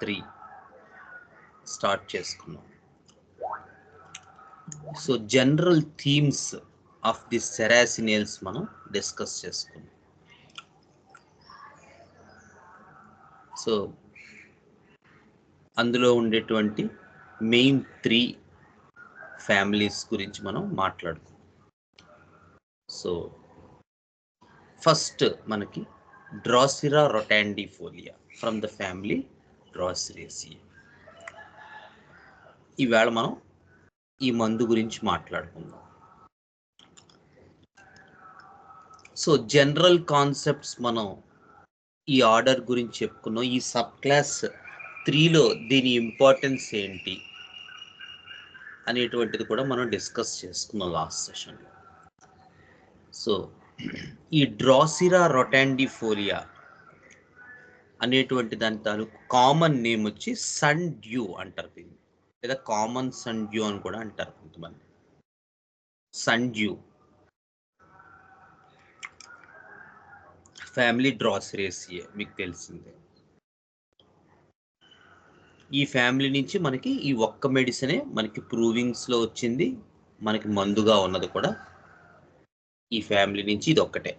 3 start చేసుకున్నాం. So general themes of the సెరాసినియల్స్ మనం డిస్కస్ చేసుకున్నాం. సో అందులో ఉండేటువంటి మెయిన్ 3 ఫ్యామిలీస్ గురించి మనం మాట్లాడుకున్నాం. సో ఫస్ట్ మనకి డ్రాసిరా రొటాండిఫోలియా ఫ్రమ్ ద ఫ్యామిలీ డ్రాసిరేసియే. ఈవేళ మనం ఈ మందు గురించి మాట్లాడుకుందాం. సో జనరల్ కాన్సెప్ట్స్ మనం ఈ ఆర్డర్ గురించి చెప్పుకున్నాం. ఈ సబ్ క్లాస్ 3లో దీని ఇంపార్టెన్స్ ఏంటి అనేటువంటిది కూడా మనం డిస్కస్ చేసుకున్నాం లాస్ట్ సెషన్లో. సో ఈ డ్రాసిరా రొటాండిఫోలియా అనేటువంటి దాని తాలూకు కామన్ నేమ్ వచ్చి సన్ డ్యూ అంటారు దీన్ని, లేదా కామన్ సన్ డ్యూ అని కూడా అంటారు కొంతమంది. సన్ డ్యూ ఫ్యామిలీ డ్రాసిరేసియే మీకు తెలిసిందే. ఈ ఫ్యామిలీ నుంచి మనకి ఈ ఒక్క మెడిసినే మనకి ప్రూవింగ్స్లో వచ్చింది, మనకి మందుగా ఉన్నది కూడా ఈ ఫ్యామిలీ నుంచి ఇది ఒక్కటే.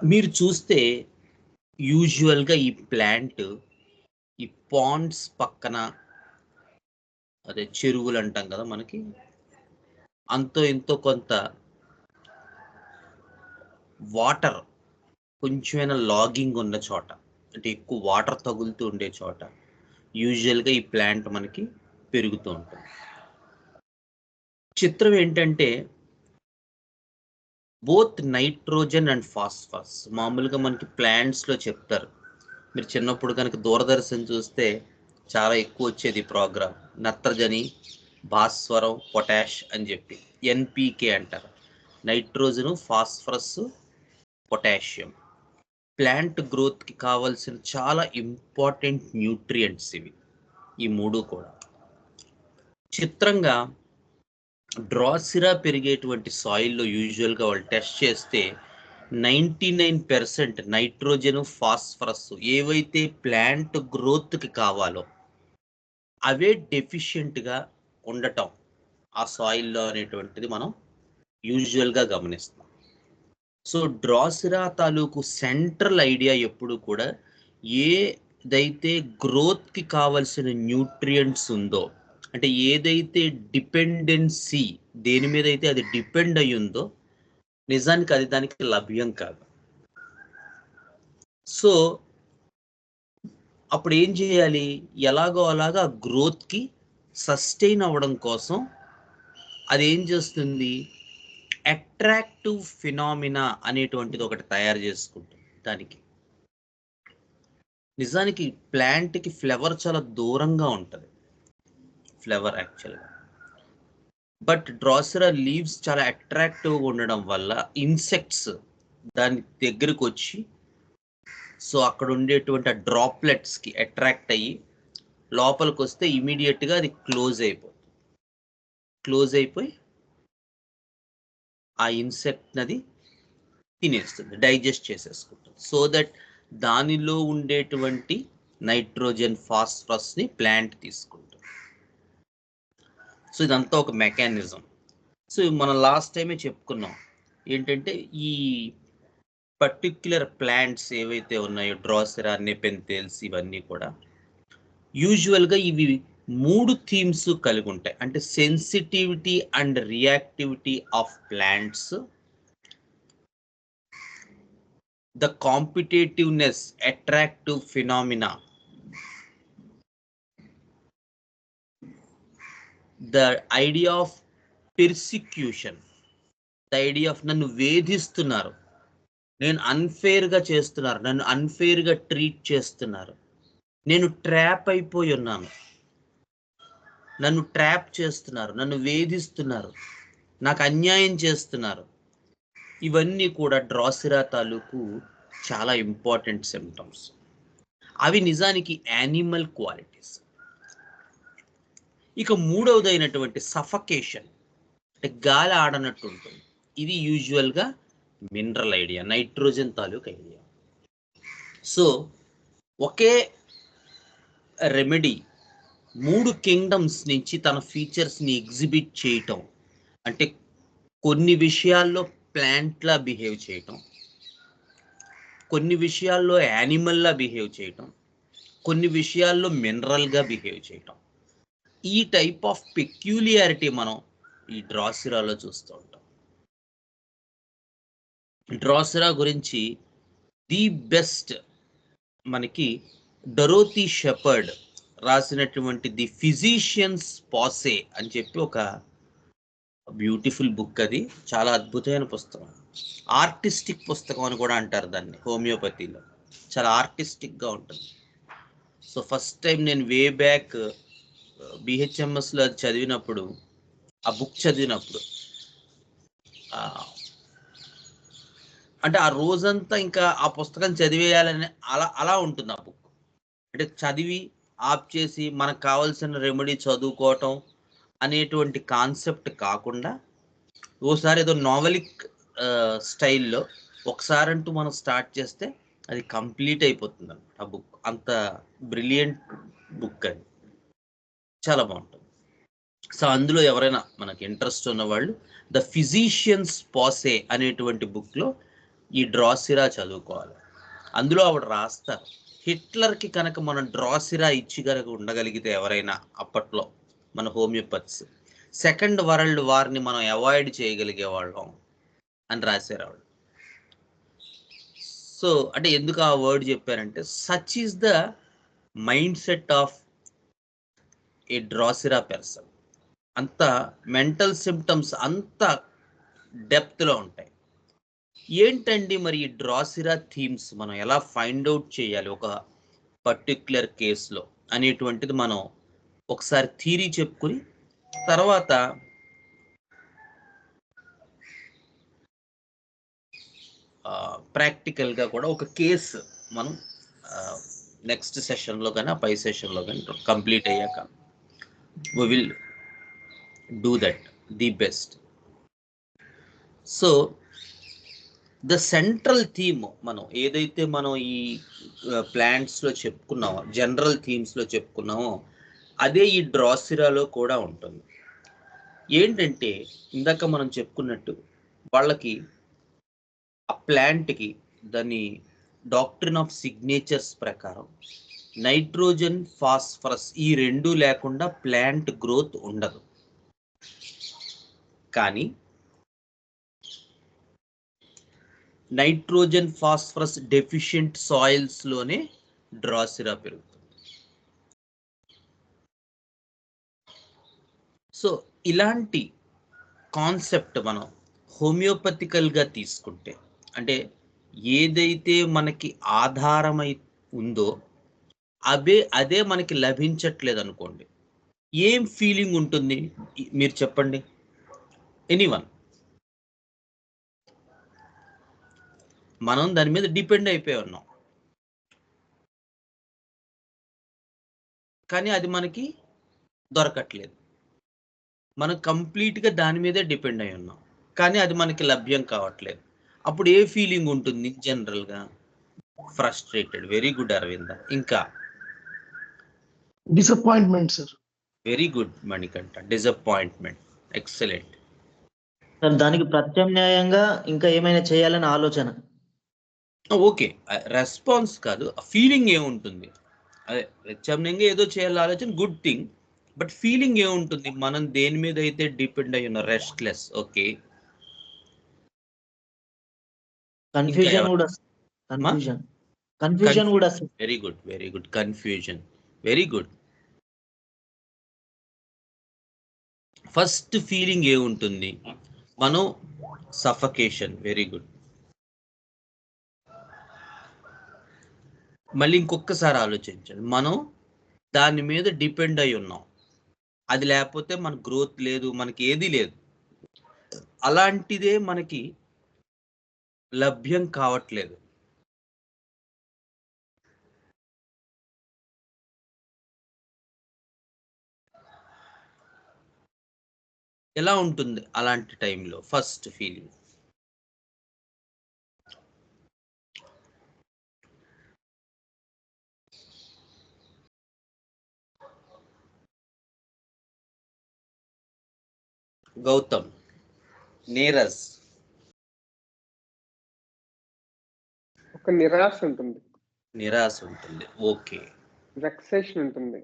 మీరు చూస్తే యూజువల్గా ఈ ప్లాంట్ ఈ పాండ్స్ పక్కన, అదే చెరువులు అంటాం కదా మనకి, అంతో ఎంతో కొంత వాటర్ కొంచెమైనా లాగింగ్ ఉన్న చోట, అంటే ఎక్కువ వాటర్ తగులుతూ ఉండే చోట యూజువల్గా ఈ ప్లాంట్ మనకి పెరుగుతూ ఉంటుంది. చిత్రం ఏంటంటే బోత్ నైట్రోజన్ అండ్ ఫాస్ఫరస్ మామూలుగా మనకి ప్లాంట్స్లో చెప్తారు. మీరు చిన్నప్పుడు కనుక దూరదర్శన్ చూస్తే చాలా ఎక్కువ వచ్చేది ప్రోగ్రామ్, నత్రజని, భాస్వరం, పొటాష్ అని చెప్పి ఎన్పికే అంటారు. నైట్రోజను, ఫాస్ఫరస్, పొటాషియం ప్లాంట్ గ్రోత్కి కావాల్సిన చాలా ఇంపార్టెంట్ న్యూట్రియంట్స్ ఇవి, ఈ మూడు కూడా. చిత్రంగా డ్రాసిరా పెరిగేటువంటి సాయిల్లో యూజువల్గా వాళ్ళు టెస్ట్ చేస్తే 99% నైట్రోజన్, ఫాస్ఫరస్ ఏవైతే ప్లాంట్ గ్రోత్కి కావాలో అవే డెఫిషియెంట్గా ఉండటం ఆ సాయిల్లో అనేటువంటిది మనం యూజువల్గా గమనిస్తాం. సో డ్రాసిరా తాలూకు సెంట్రల్ ఐడియా ఎప్పుడు కూడా ఏదైతే గ్రోత్కి కావలసిన న్యూట్రియంట్స్ ఉందో, అంటే ఏదైతే డిపెండెన్సీ దేని మీద అయితే అది డిపెండ్ అయి ఉందో నిజానికి అది దానికి లభ్యం కాదు. సో అప్పుడు ఏం చేయాలి, ఎలాగో అలాగా గ్రోత్కి సస్టైన్ అవ్వడం కోసం అది ఏం చేస్తుంది, అట్రాక్టివ్ ఫినామినా అనేటువంటిది ఒకటి తయారు చేసుకుంటుంది. దానికి నిజానికి ప్లాంట్కి ఫ్లవర్ చాలా దూరంగా ఉంటుంది, ఫ్లవర్ యాక్చువల్గా. బట్ డ్రాసిరా లీవ్స్ చాలా అట్రాక్టివ్గా ఉండడం వల్ల ఇన్సెక్ట్స్ దాని దగ్గరకు వచ్చి, సో అక్కడ ఉండేటువంటి ఆ డ్రాప్లెట్స్కి అట్రాక్ట్ అయ్యి లోపలికి వస్తే ఇమీడియట్గా అది క్లోజ్ అయిపోయి ఆ ఇన్సెక్ట్ అది తినేస్తుంది, డైజెస్ట్ చేసేసుకుంటుంది. సో దట్ దానిలో ఉండేటువంటి నైట్రోజన్, ఫాస్ఫరస్ని ప్లాంట్ తీసుకుంటుంది. సో ఇదంతా ఒక మెకానిజం. సో మనం లాస్ట్ టైమే చెప్పుకున్నాం ఏంటంటే ఈ పర్టిక్యులర్ ప్లాంట్స్ ఏవైతే ఉన్నాయో డ్రాసిరా, నెపెంథేల్స్, ఇవన్నీ కూడా యూజువల్గా ఇవి 3 థీమ్స్ కలిగి ఉంటాయి. అంటే sensitivity and reactivity of plants, the competitiveness, attractive phenomena, the idea of persecution, the idea of నన్ను వేధిస్తున్నారు, నేను అన్ఫేర్గా చేస్తున్నారు, నన్ను అన్ఫేర్గా ట్రీట్ చేస్తున్నారు, నేను ట్రాప్ అయిపోయి ఉన్నాను, నన్ను ట్రాప్ చేస్తున్నారు, నన్ను వేధిస్తున్నారు, నాకు అన్యాయం చేస్తున్నారు. ఇవన్నీ కూడా డ్రాసిరా తాలూకు చాలా ఇంపార్టెంట్ సిమ్టమ్స్. అవి నిజానికి యానిమల్ క్వాలిటీస్. ఇక మూడవదైనటువంటి సఫకేషన్, అంటే గాలి ఆడనట్టు ఉంటుంది. ఇది యూజువల్గా మినరల్ ఐడియా, నైట్రోజన్ తాలూకు ఐడియా. సో ఒకే రెమెడీ 3 కింగ్డమ్స్ నుంచి తన ఫీచర్స్ని ఎగ్జిబిట్ చేయటం, అంటే కొన్ని విషయాల్లో ప్లాంట్లా బిహేవ్ చేయటం, కొన్ని విషయాల్లో యానిమల్లా బిహేవ్ చేయటం, కొన్ని విషయాల్లో మినరల్గా బిహేవ్ చేయటం. ఈ టైప్ ఆఫ్ పెక్యూలియారిటీ మనం ఈ డ్రాసిరాలో చూస్తూ ఉంటాం. డ్రాసిరా గురించి ది బెస్ట్ మనకి డొరోథీ షెపర్డ్ రాసినటువంటి ది ఫిజిషియన్స్ పాసే అని చెప్పి ఒక బ్యూటిఫుల్ బుక్. అది చాలా అద్భుతమైన పుస్తకం, ఆర్టిస్టిక్ పుస్తకం అని కూడా అంటారు దాన్ని హోమియోపతిలో. చాలా ఆర్టిస్టిక్గా ఉంటుంది. సో ఫస్ట్ టైం నేను వే బ్యాక్ బిహెచ్ఎంఎస్లో అది చదివినప్పుడు, ఆ బుక్ చదివినప్పుడు, అంటే ఆ రోజంతా ఇంకా ఆ పుస్తకం చదివేయాలని అలా ఉంటుంది ఆ బుక్. అంటే చదివి ఆప్ చేసి మనకు కావాల్సిన రెమెడీ చదువుకోవటం అనేటువంటి కాన్సెప్ట్ కాకుండా, ఓసారి ఏదో నావెలిక్ స్టైల్లో ఒకసారంటూ మనం స్టార్ట్ చేస్తే అది కంప్లీట్ అయిపోతుంది అన్నమాట ఆ బుక్. అంత బ్రిలియంట్ బుక్ అది, చాలా బాగుంటుంది. సో అందులో ఎవరైనా మనకి ఇంట్రెస్ట్ ఉన్నవాళ్ళు ద ఫిజిషియన్స్ పాసే అనేటువంటి బుక్లో ఈ డ్రాసిరా చదువుకోవాలి. అందులో ఆవిడ రాస్తారు, హిట్లర్కి కనుక మనం డ్రాసిరా ఇచ్చి కనుక ఉండగలిగితే ఎవరైనా అప్పట్లో మన హోమియోపతిస్, సెకండ్ వరల్డ్ వార్ని మనం అవాయిడ్ చేయగలిగే వాళ్ళం అని రాశారు ఆవిడ. సో అంటే ఎందుకు ఆ వర్డ్ చెప్పారంటే, such is the mindset of a Drosera person. అంత మెంటల్ సిమ్టమ్స్ అంత డెప్త్లో ఉంటాయి. ఏంటండి మరి ఈ డ్రాసిరా థీమ్స్ మనం ఎలా ఫైండ్ అవుట్ చేయాలి ఒక పర్టిక్యులర్ కేసులో అనేటువంటిది మనం ఒకసారి థీరీ చెప్పుకుని తర్వాత ప్రాక్టికల్గా కూడా ఒక కేసు మనం నెక్స్ట్ సెషన్లో కానీ పై సెషన్లో కానీ కంప్లీట్ అయ్యాక we will do that the best. So the central theme మనం ఏదైతే మనం ఈ ప్లాంట్స్లో చెప్పుకున్నామో, జనరల్ థీమ్స్లో చెప్పుకున్నామో, అదే ఈ డ్రాసిరాలో కూడా ఉంటుంది. ఏంటంటే ఇందాక మనం చెప్పుకున్నట్టు వాళ్ళకి ఆ ప్లాంట్కి దాని డాక్ట్రిన్ ఆఫ్ సిగ్నేచర్స్ ప్రకారం నైట్రోజన్, ఫాస్ఫరస్ ఈ రెండు లేకుండా ప్లాంట్ గ్రోత్ ఉండదు. కానీ నైట్రోజన్, ఫాస్ఫరస్ డెఫిషియెంట్ సాయిల్స్లోనే డ్రాసిరా పెరుగుతుంది. సో ఇలాంటి కాన్సెప్ట్ మనం హోమియోపతికల్గా తీసుకుంటే, అంటే ఏదైతే మనకి ఆధారమై ఉందో అదే మనకి లభించట్లేదు అనుకోండి, ఏం ఫీలింగ్ ఉంటుంది మీరు చెప్పండి, ఎనీవన్. మనం దాని మీద డిపెండ్ అయిపోయి ఉన్నాం, కానీ అది మనకి దొరకట్లేదు. మనం కంప్లీట్గా దాని మీదే డిపెండ్ అయి ఉన్నాం, కానీ అది మనకి లభ్యం కావట్లేదు. అప్పుడు ఏ ఫీలింగ్ ఉంటుంది జనరల్గా? ఫ్రస్ట్రేటెడ్. Very good Aravinda. ఇంకా disappointment sir. Very good Manikanta, disappointment. Excellent sir. దానికి ప్రత్యామ్నాయంగా ఇంకా ఏమైనా చేయాలని ఆలోచన. ఓకే, రెస్పాన్స్ కాదు, ఫీలింగ్ ఏముంటుంది? అదే ప్రత్యామ్నాయంగా ఏదో చేయాలి ఆలోచన, గుడ్ థింగ్. బట్ ఫీలింగ్ ఏముంటుంది మనం దేని మీద అయితే డిపెండ్ అయ్యి ఉన్న? రెస్ట్లెస్. ఓకే, కన్ఫ్యూజన్ కూడా. కన్ఫ్యూజన్ కూడా. Very good, very good. Confusion, very good. First feeling ఏముంటుంది మనం? సఫకేషన్. Very good. మళ్ళీ ఇంకొకసారి ఆలోచించండి, మనం దాని మీద డిపెండ్ అయి ఉన్నాం, అది లేకపోతే మన గ్రోత్ లేదు, మనకి ఏది లేదు. అలాంటిదే మనకి లభ్యం కావట్లేదు. ఎలా ఉంటుంది అలాంటి టైంలో ఫస్ట్ ఫీలింగ్? గౌతమ్, నీరజ్. ఒక నిరాశ ఉంటుంది, నిరాశ ఉంటుంది. ఓకే వెక్సేషన్ ఉంటుంది.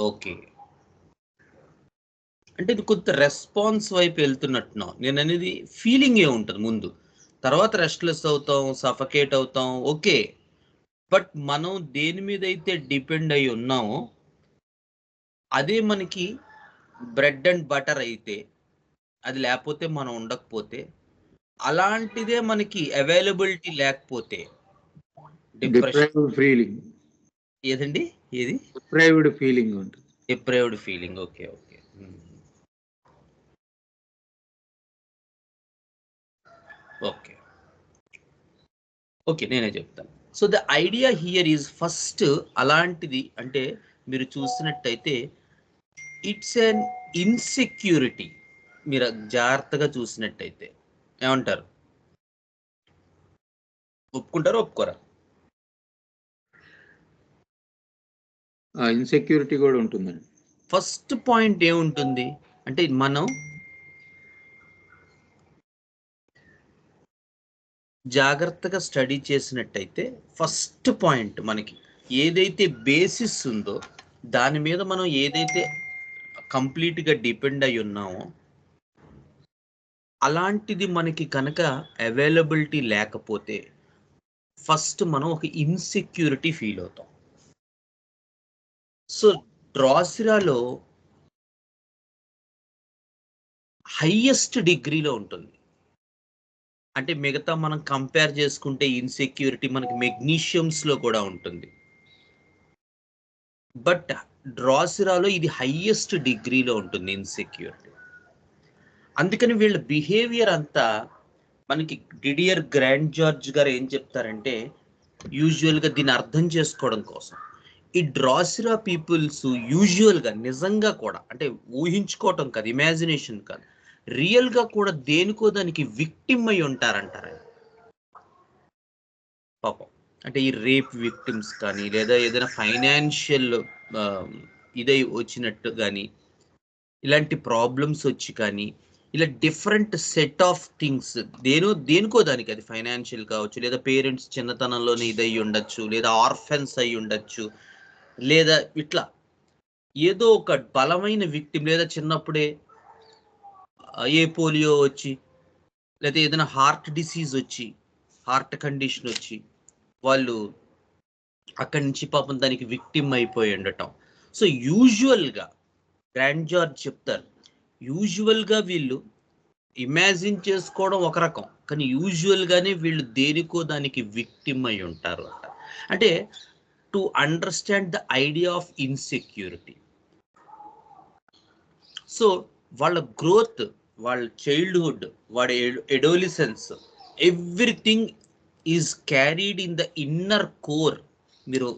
ఓకే, అంటే ఇది కొంత రెస్పాన్స్ వైపు వెళ్తున్నట్టున్నావు. నేను అనేది ఫీలింగ్ ఏ ఉంటుంది ముందు, తర్వాత రెస్ట్లెస్ అవుతాం, సఫకేట్ అవుతాం. ఓకే, బట్ మనం దేని మీద అయితే డిపెండ్ అయి ఉన్నామో అదే మనకి బ్రెడ్ అండ్ బటర్ అయితే, అది లేకపోతే మనం ఉండకపోతే, అలాంటిదే మనకి అవైలబిలిటీ లేకపోతే డిప్రెషన్. డిప్రైవ్డ్ ఫీలింగ్, ఏదండి ఏది? డిప్రైవ్డ్ ఫీలింగ్ ఉంటుంది. Deprived feeling. Okay okay okay okay, నేనే చెప్తాను. So the idea here is first, అలాంటిది అంటే మీరు చూసినట్టయితే ఇట్స్ అన్ ఇన్సెక్యూరిటీ. మీరు జాగ్రత్తగా చూసినట్టయితే ఏమంటారు? ఒప్పుకుంటారా ఒప్పుకోరా? ఇన్సెక్యూరిటీ కూడా ఉంటుందండి. ఫస్ట్ పాయింట్ ఏముంటుంది అంటే, మనం జాగ్రత్తగా స్టడీ చేసినట్టయితే ఫస్ట్ పాయింట్ మనకి ఏదైతే బేసిస్ ఉందో దాని మీద మనం ఏదైతే కంప్లీట్గా డిపెండ్ అయి ఉన్నామో అలాంటిది మనకి కనుక అవైలబిలిటీ లేకపోతే ఫస్ట్ మనం ఒక ఇన్సెక్యూరిటీ ఫీల్ అవుతాం. సో డ్రాసిరాలో హైయెస్ట్ డిగ్రీలో ఉంటుంది. అంటే మిగతా మనం కంపేర్ చేసుకుంటే ఇన్సెక్యూరిటీ మనకి మెగ్నీషియమ్స్లో కూడా ఉంటుంది, బట్ డ్రాసిరాలో ఇది హైయెస్ట్ డిగ్రీలో ఉంటుంది ఇన్సెక్యూరిటీ. అందుకని వీళ్ళ బిహేవియర్ అంతా మనకి డిడియర్ గ్రాండ్ జార్జ్ గారు ఏం చెప్తారంటే, యూజువల్గా దీన్ని అర్థం చేసుకోవడం కోసం ఈ డ్రాసిరా పీపుల్స్ యూజువల్గా నిజంగా కూడా, అంటే ఊహించుకోవటం కాదు, ఇమాజినేషన్ కాదు, రియల్గా కూడా దేనికో దానికి విక్టిమ్ అయి ఉంటారంటారు పాపం. అంటే ఈ రేప్ విక్టిమ్స్ కానీ, లేదా ఏదైనా ఫైనాన్షియల్ ఇదై వచ్చినట్టు కానీ, ఇలాంటి ప్రాబ్లమ్స్ వచ్చి కానీ, ఇలా డిఫరెంట్ సెట్ ఆఫ్ థింగ్స్ దేనికో దానికి, అది ఫైనాన్షియల్ కావచ్చు, లేదా పేరెంట్స్ చిన్నతనంలోనే ఇదై ఉండొచ్చు, లేదా ఆర్ఫెన్స్ అయి ఉండొచ్చు, లేదా ఇట్లా ఏదో ఒక బలమైన విక్టిమ్, లేదా చిన్నప్పుడే ఏ పోలియో వచ్చి, లేదా ఏదైనా హార్ట్ డిసీజ్ వచ్చి, హార్ట్ కండిషన్ వచ్చి వాళ్ళు అక్కడి నుంచి పాపం దానికి విక్టిమ్ అయిపోయి ఉండటం. సో యూజువల్గా గ్రాండ్ జార్జ్ చెప్తారు, యూజువల్గా వీళ్ళు ఇమాజిన్ చేసుకోవడం ఒక రకం, కానీ యూజువల్గానే వీళ్ళు దేనికో దానికి విక్టిమ్ అయి ఉంటారు అంట. అంటే to understand the idea of insecurity. So వాళ్ళ గ్రోత్, వాళ్ళ చైల్డ్హుడ్, వాడి adolescence, everything is carried in the inner core. మీరు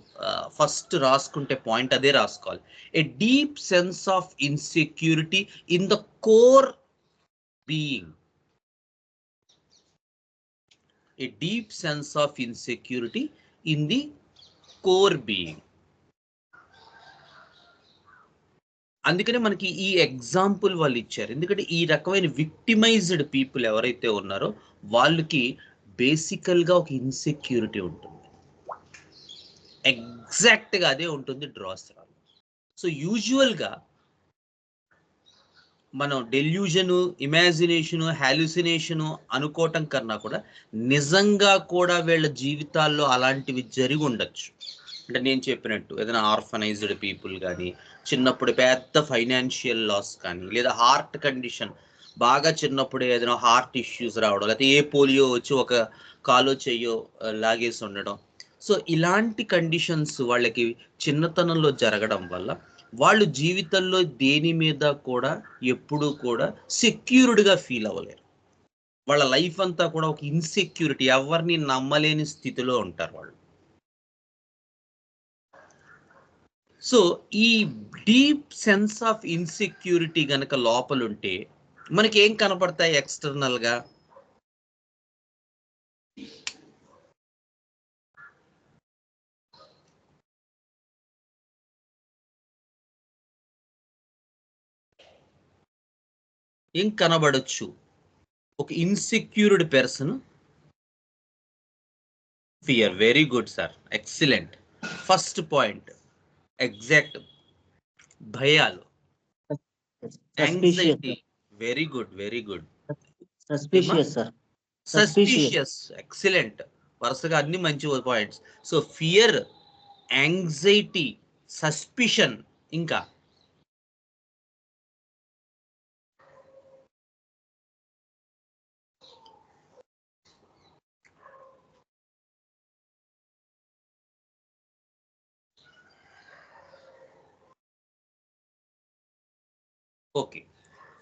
ఫస్ట్ రాసుకుంటే పాయింట్ అదే రాసుకోవాలి. A deep sense of insecurity in the core being. A deep sense of insecurity in the core being. అందుకనే మనకి ఈ ఎగ్జాంపుల్ వాళ్ళు ఇచ్చారు, ఎందుకంటే ఈ రకమైన విక్టిమైజ్డ్ పీపుల్ ఎవరైతే ఉన్నారో వాళ్ళకి బేసికల్గా ఒక ఇన్సెక్యూరిటీ ఉంటుంది. ఎగ్జాక్ట్గా అదే ఉంటుంది డ్రాసిరా. సో యూజువల్గా మనం డెల్యూజను, ఇమాజినేషను, హాలుసినేషను అనుకోవటం కన్నా కూడా నిజంగా కూడా వీళ్ళ జీవితాల్లో అలాంటివి జరిగి ఉండొచ్చు. అంటే నేను చెప్పినట్టు ఏదైనా ఆర్ఫనైజ్డ్ పీపుల్ కానీ, చిన్నప్పుడు పెద్ద ఫైనాన్షియల్ లాస్ కానీ, లేదా హార్ట్ కండిషన్, బాగా చిన్నప్పుడే ఏదైనా హార్ట్ ఇష్యూస్ రావడం, లేకపోతే ఏ పోలియో వచ్చి ఒక కాలో చెయ్యో లాగేసి ఉండడం. సో ఇలాంటి కండిషన్స్ వాళ్ళకి చిన్నతనంలో జరగడం వల్ల వాళ్ళు జీవితంలో దేని మీద కూడా ఎప్పుడూ కూడా సెక్యూర్డ్గా ఫీల్ అవ్వలేరు. వాళ్ళ లైఫ్ అంతా కూడా ఒక ఇన్సెక్యూరిటీ, ఎవరిని నమ్మలేని స్థితిలో ఉంటారు వాళ్ళు. సో ఈ డీప్ సెన్స్ ఆఫ్ ఇన్సెక్యూరిటీ గనక లోపలుంటే మనకి ఏం కనపడతాయి ఎక్స్టర్నల్గా? ఏం కనబడచ్చు? ఒక insecured person fear. Very good sir, excellent. First point exact. భయాలు, anxiety. Very good, very good. Suspicious sir. Suspicious, excellent. వరుసగా అన్ని మంచి points. So fear, anxiety, suspicion, ఇంకా ఓకే.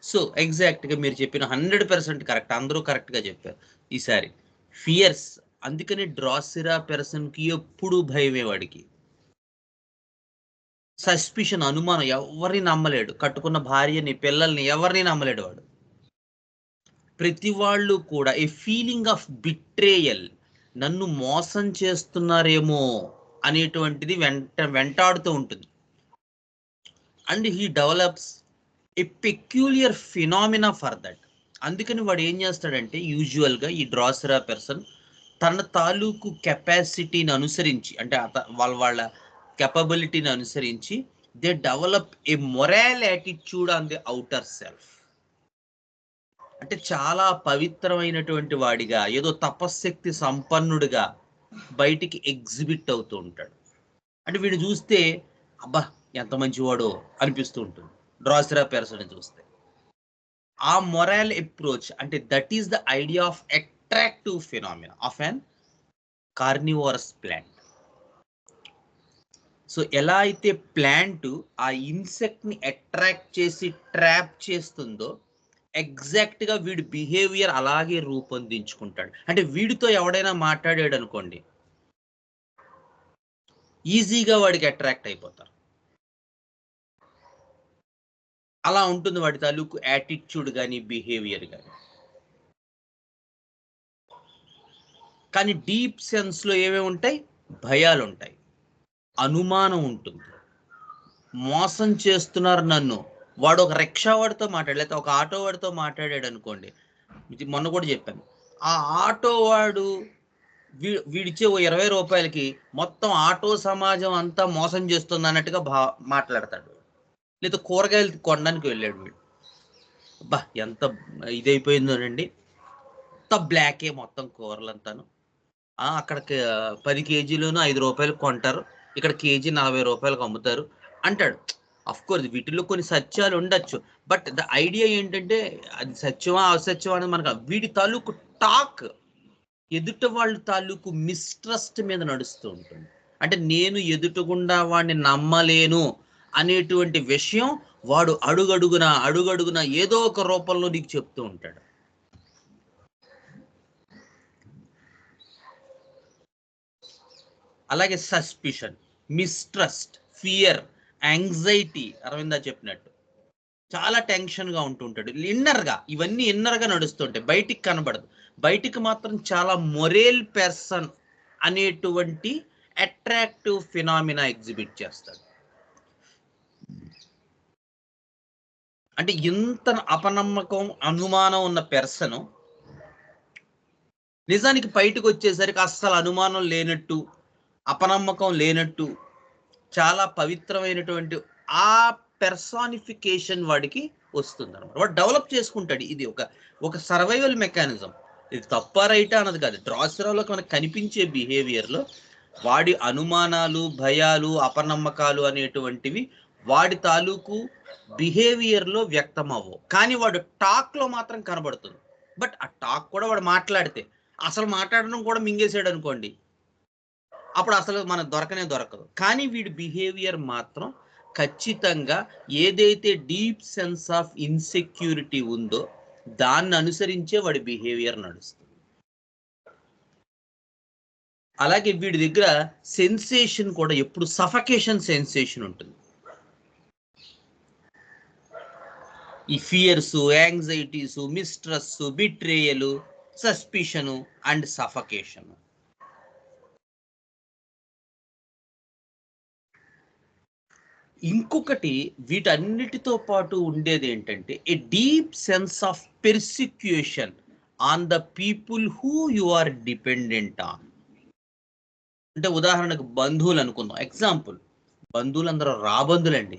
సో ఎగ్జాక్ట్గా మీరు చెప్పిన 100% కరెక్ట్. అందరూ కరెక్ట్గా చెప్పారు ఈసారి. ఫియర్స్, అందుకని డ్రాసిరా పర్సన్కి ఎప్పుడు భయమే వాడికి. సస్పిషన్, అనుమానం, ఎవరిని నమ్మలేడు. కట్టుకున్న భార్యని, పిల్లల్ని, ఎవరిని నమ్మలేడు వాడు. ప్రతి వాళ్ళు కూడా ఏ ఫీలింగ్ ఆఫ్ బిట్రేయల్, నన్ను మోసం చేస్తున్నారేమో అనేటువంటిది వెంటాడుతూ ఉంటుంది. And he develops a peculiar phenomena for that. అందుకని వాడు ఏం చేస్తాడంటే యూజువల్గా ఈ డ్రాసిరా పర్సన్ తన తాలూకు కెపాసిటీని అనుసరించి, అంటే వాళ్ళ కెపబిలిటీని అనుసరించి they develop a moral attitude on the outer self. అంటే చాలా పవిత్రమైనటువంటి వాడిగా, ఏదో తపశ్శక్తి సంపన్నుడిగా బయటికి ఎగ్జిబిట్ అవుతూ ఉంటాడు. అంటే వీడు చూస్తే అబ్బా ఎంత మంచివాడో అనిపిస్తూ ఉంటుంది డ్రాసిరా పర్సన్ చూస్తే. ఆ మొరల్ అప్రోచ్, అంటే that is the idea of attractive phenomena of an carnivorous plant. So ఎలా అయితే ప్లాంట్ ఆ ఇన్సెక్ట్ ని అట్రాక్ట్ చేసి ట్రాప్ చేస్తుందో, ఎగ్జాక్ట్ గా వీడి బిహేవియర్ అలాగే రూపొందించుకుంటాడు. అంటే వీడితో ఎవడైనా మాట్లాడాడు అనుకోండి, ఈజీగా వాడికి అట్రాక్ట్ అయిపోతారు. అలా ఉంటుంది వాడి తాలూకు యాటిట్యూడ్ కానీ బిహేవియర్ కానీ. కానీ డీప్ సెన్స్ లో ఏమేమి ఉంటాయి? భయాలు ఉంటాయి, అనుమానం ఉంటుంది, మోసం చేస్తున్నారు నన్ను. వాడు ఒక రిక్షా వాడితో మాట్లాడు, లేకపోతే ఒక ఆటో వాడితో మాట్లాడాడు అనుకోండి. ఇది మొన్న కూడా చెప్పాను. ఆ ఆటో వాడు వీడిచ్చే ఓ 20 రూపాయలకి మొత్తం ఆటో సమాజం అంతా మోసం చేస్తుంది అన్నట్టుగా మాట్లాడతాడు. లేదా కూరగాయలు కొనడానికి వెళ్ళాడు వీడు, బా ఎంత ఇదైపోయిందోనండి, మొత్తం బ్లాకే మొత్తం కూరలంతాను. అక్కడికి 10 కేజీలోనూ 5 రూపాయలు కొంటారు, ఇక్కడ కేజీ 40 రూపాయలకు అమ్ముతారు అంటాడు. అఫ్ కోర్స్ వీటిల్లో కొన్ని సత్యాలు ఉండొచ్చు, బట్ ద ఐడియా ఏంటంటే అది సత్యమా అసత్యమా అనేది మనకు. వీడి తాలూకు టాక్ ఎదుట వాళ్ళ తాలూకు మిస్ట్రస్ట్ మీద నడుస్తూ ఉంటుంది. అంటే నేను ఎదుటగుండా వాడిని నమ్మలేను అనేటువంటి విషయం వాడు అడుగడుగున ఏదో ఒక రూపంలో నీకు చెప్తూ ఉంటాడు. అలాగే suspicion, mistrust, fear, anxiety, Aravinda చెప్పినట్టు చాలా టెన్షన్గా ఉంటుంటాడు. ఇన్నర్గా ఇవన్నీ ఇన్నర్గా నడుస్తుంటాయి, బయటికి కనబడదు. బయటికి మాత్రం చాలా మొరేల్ పర్సన్ అనేటువంటి అట్రాక్టివ్ ఫినామినా ఎగ్జిబిట్ చేస్తాడు. అంటే ఇంత అపనమ్మకం, అనుమానం ఉన్న పర్సన్ నిజానికి బయటకు వచ్చేసరికి అస్సలు అనుమానం లేనట్టు, అపనమ్మకం లేనట్టు, చాలా పవిత్రమైనటువంటి ఆ పెర్సానిఫికేషన్ వాడికి వస్తుంది అనమాట. వాడు డెవలప్ చేసుకుంటాడు. ఇది ఒక సర్వైవల్ మెకానిజం. ఇది తప్ప రైటా అన్నది కాదు. డ్రాసిరాలో మనకు కనిపించే బిహేవియర్లో వాడి అనుమానాలు, భయాలు, అపనమ్మకాలు అనేటువంటివి వాడి తాలూకు బిహేవియర్లో వ్యక్తం అవ్వవు, కానీ వాడు టాక్లో మాత్రం కనబడుతుంది. బట్ ఆ టాక్ కూడా వాడు మాట్లాడితే, అసలు మాట్లాడడం కూడా మింగేసాడు అనుకోండి, అప్పుడు అసలు మనకు దొరకదు. కానీ వీడి బిహేవియర్ మాత్రం ఖచ్చితంగా ఏదైతే డీప్ సెన్స్ ఆఫ్ ఇన్సెక్యూరిటీ ఉందో దాన్ని అనుసరించే వాడి బిహేవియర్ నడుస్తుంది. అలాగే వీడి దగ్గర సెన్సేషన్ కూడా ఎప్పుడు సఫకేషన్ సెన్సేషన్ ఉంటుంది. ఈ fears, anxieties, mistrust, betrayal, suspicion and suffocation. ఇంకొకటి వీటన్నిటితో పాటు ఉండేది ఏంటంటే a deep sense of persecution on the people who you are dependent on. అంటే ఉదాహరణకు బంధువులు అనుకుందాం. ఎగ్జాంపుల్, బంధువులందరూ రాబంధులండి,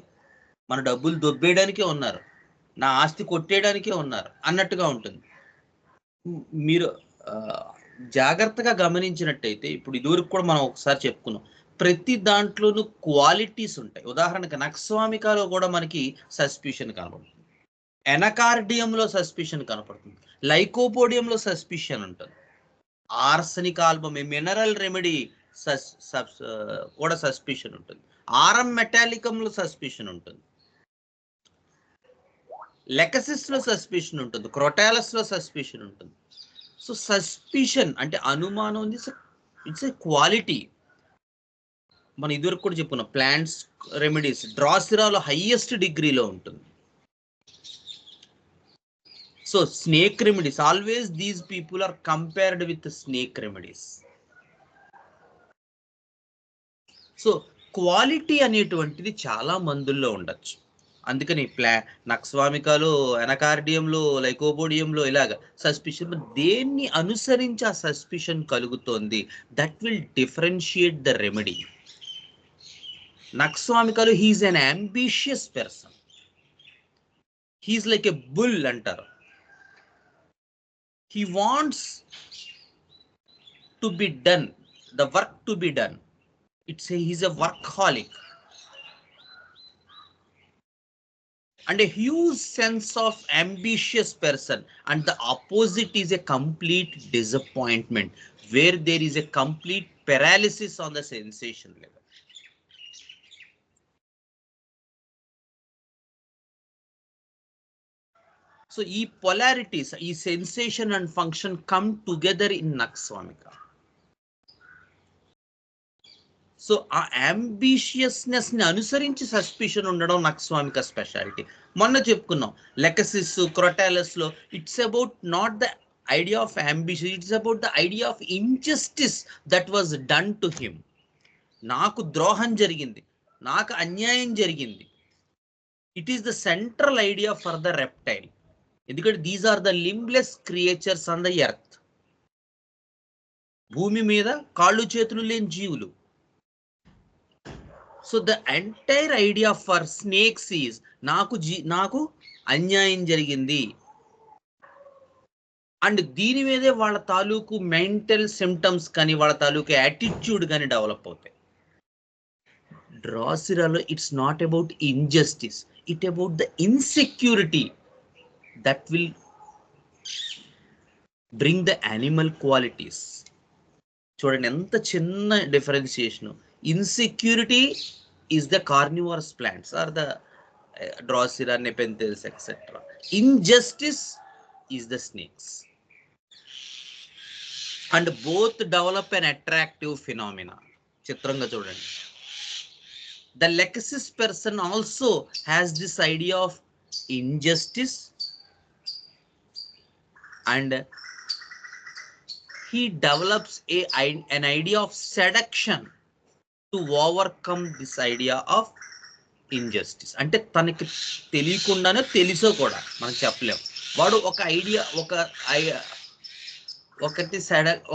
మన డబ్బులు దొబ్బేయడానికే ఉన్నారు, నా ఆస్తి కొట్టేయడానికే ఉన్నారు అన్నట్టుగా ఉంటుంది. మీరు జాగ్రత్తగా గమనించినట్టయితే, ఇప్పుడు ఇదివరకు కూడా మనం ఒకసారి చెప్పుకున్నాం, ప్రతి దాంట్లోనూ క్వాలిటీస్ ఉంటాయి. ఉదాహరణకు నక్స్వామికాలో కూడా మనకి సస్పిషన్ కనపడుతుంది, ఎనకార్డియంలో సస్పిషన్ కనపడుతుంది, లైకోపోడియంలో సస్పిషన్ ఉంటుంది, ఆర్సనిక్ ఆల్బమ్ మినరల్ రెమెడీ కూడా సస్పిషన్ ఉంటుంది, ఆరం మెటాలికంలో సస్పిషన్ ఉంటుంది, లెకసిస్ లో సస్పిషన్ ఉంటుంది, క్రోటాలస్ లో సస్పిషన్ ఉంటుంది. సో సస్పిషన్ అంటే అనుమానం, ఇట్స్ ఏ క్వాలిటీ. మనం ఇదివరకు కూడా చెప్పుకున్నాం, ప్లాంట్స్ రెమెడీస్ డ్రాసిరాలో హైయెస్ట్ డిగ్రీలో ఉంటుంది. So snake remedies, always these people are compared with snake remedies. So quality అనేటువంటిది చాలా మందుల్లో ఉండొచ్చు. అందుకని నక్స్వామికాలో, ఎనకార్డియంలో, లైకోపోడియంలో ఇలాగ సస్పిషన్, దేన్ని అనుసరించి ఆ సస్పిషన్ కలుగుతోంది, that will differentiate the remedy. నక్స్వామికాలో he is an ambitious person, he is like a bull అంటారు. He wants to be done, the work to be done. He's a workaholic and a huge sense of ambitious person, and the opposite is a complete disappointment, where there is a complete paralysis on the sensation level. So ee polarities, ee sensation and function come together in Nux-Swamika. So ఆ అంబిషియస్నెస్ ని అనుసరించి suspicion ఉండడం nux vomica speciality. మొన్న చెప్పుకున్నాం Lachesis, Crotalus లో it's about not the idea of ambition, it's about the idea of injustice that was done to him. నాకు ద్రోహం జరిగింది, నాకు అన్యాయం జరిగింది. It is the central idea for the reptile, ఎందుకంటే these are the limbless creatures on the earth. భూమి మీద కాళ్ళు చేతులు లేని జీవులు. So the entire idea for snakes is నాకు అన్యాయం జరిగింది, అండ్ దీని మీదే వాళ్ళ తాలూకు మెంటల్ సిమ్టమ్స్ కానీ వాళ్ళ తాలూకు యాటిట్యూడ్ కానీ డెవలప్ అవుతాయి. డ్రాసిరాలో it's not about injustice, it about the insecurity that will bring the animal qualities. చూడండి ఎంత చిన్న differentiation. Insecurity is the carnivorous plants or the Drosera, Nepenthes, etc. Injustice is the snakes. And both develop an attractive phenomena. Chitranga chudandi. The Lexis person also has this idea of injustice, and he develops an idea of seduction to overcome this idea of injustice. అంటే తనకి తెలియకుండానే తెలుసో కూడా మనం చెప్పలేం, వాడు ఒక idea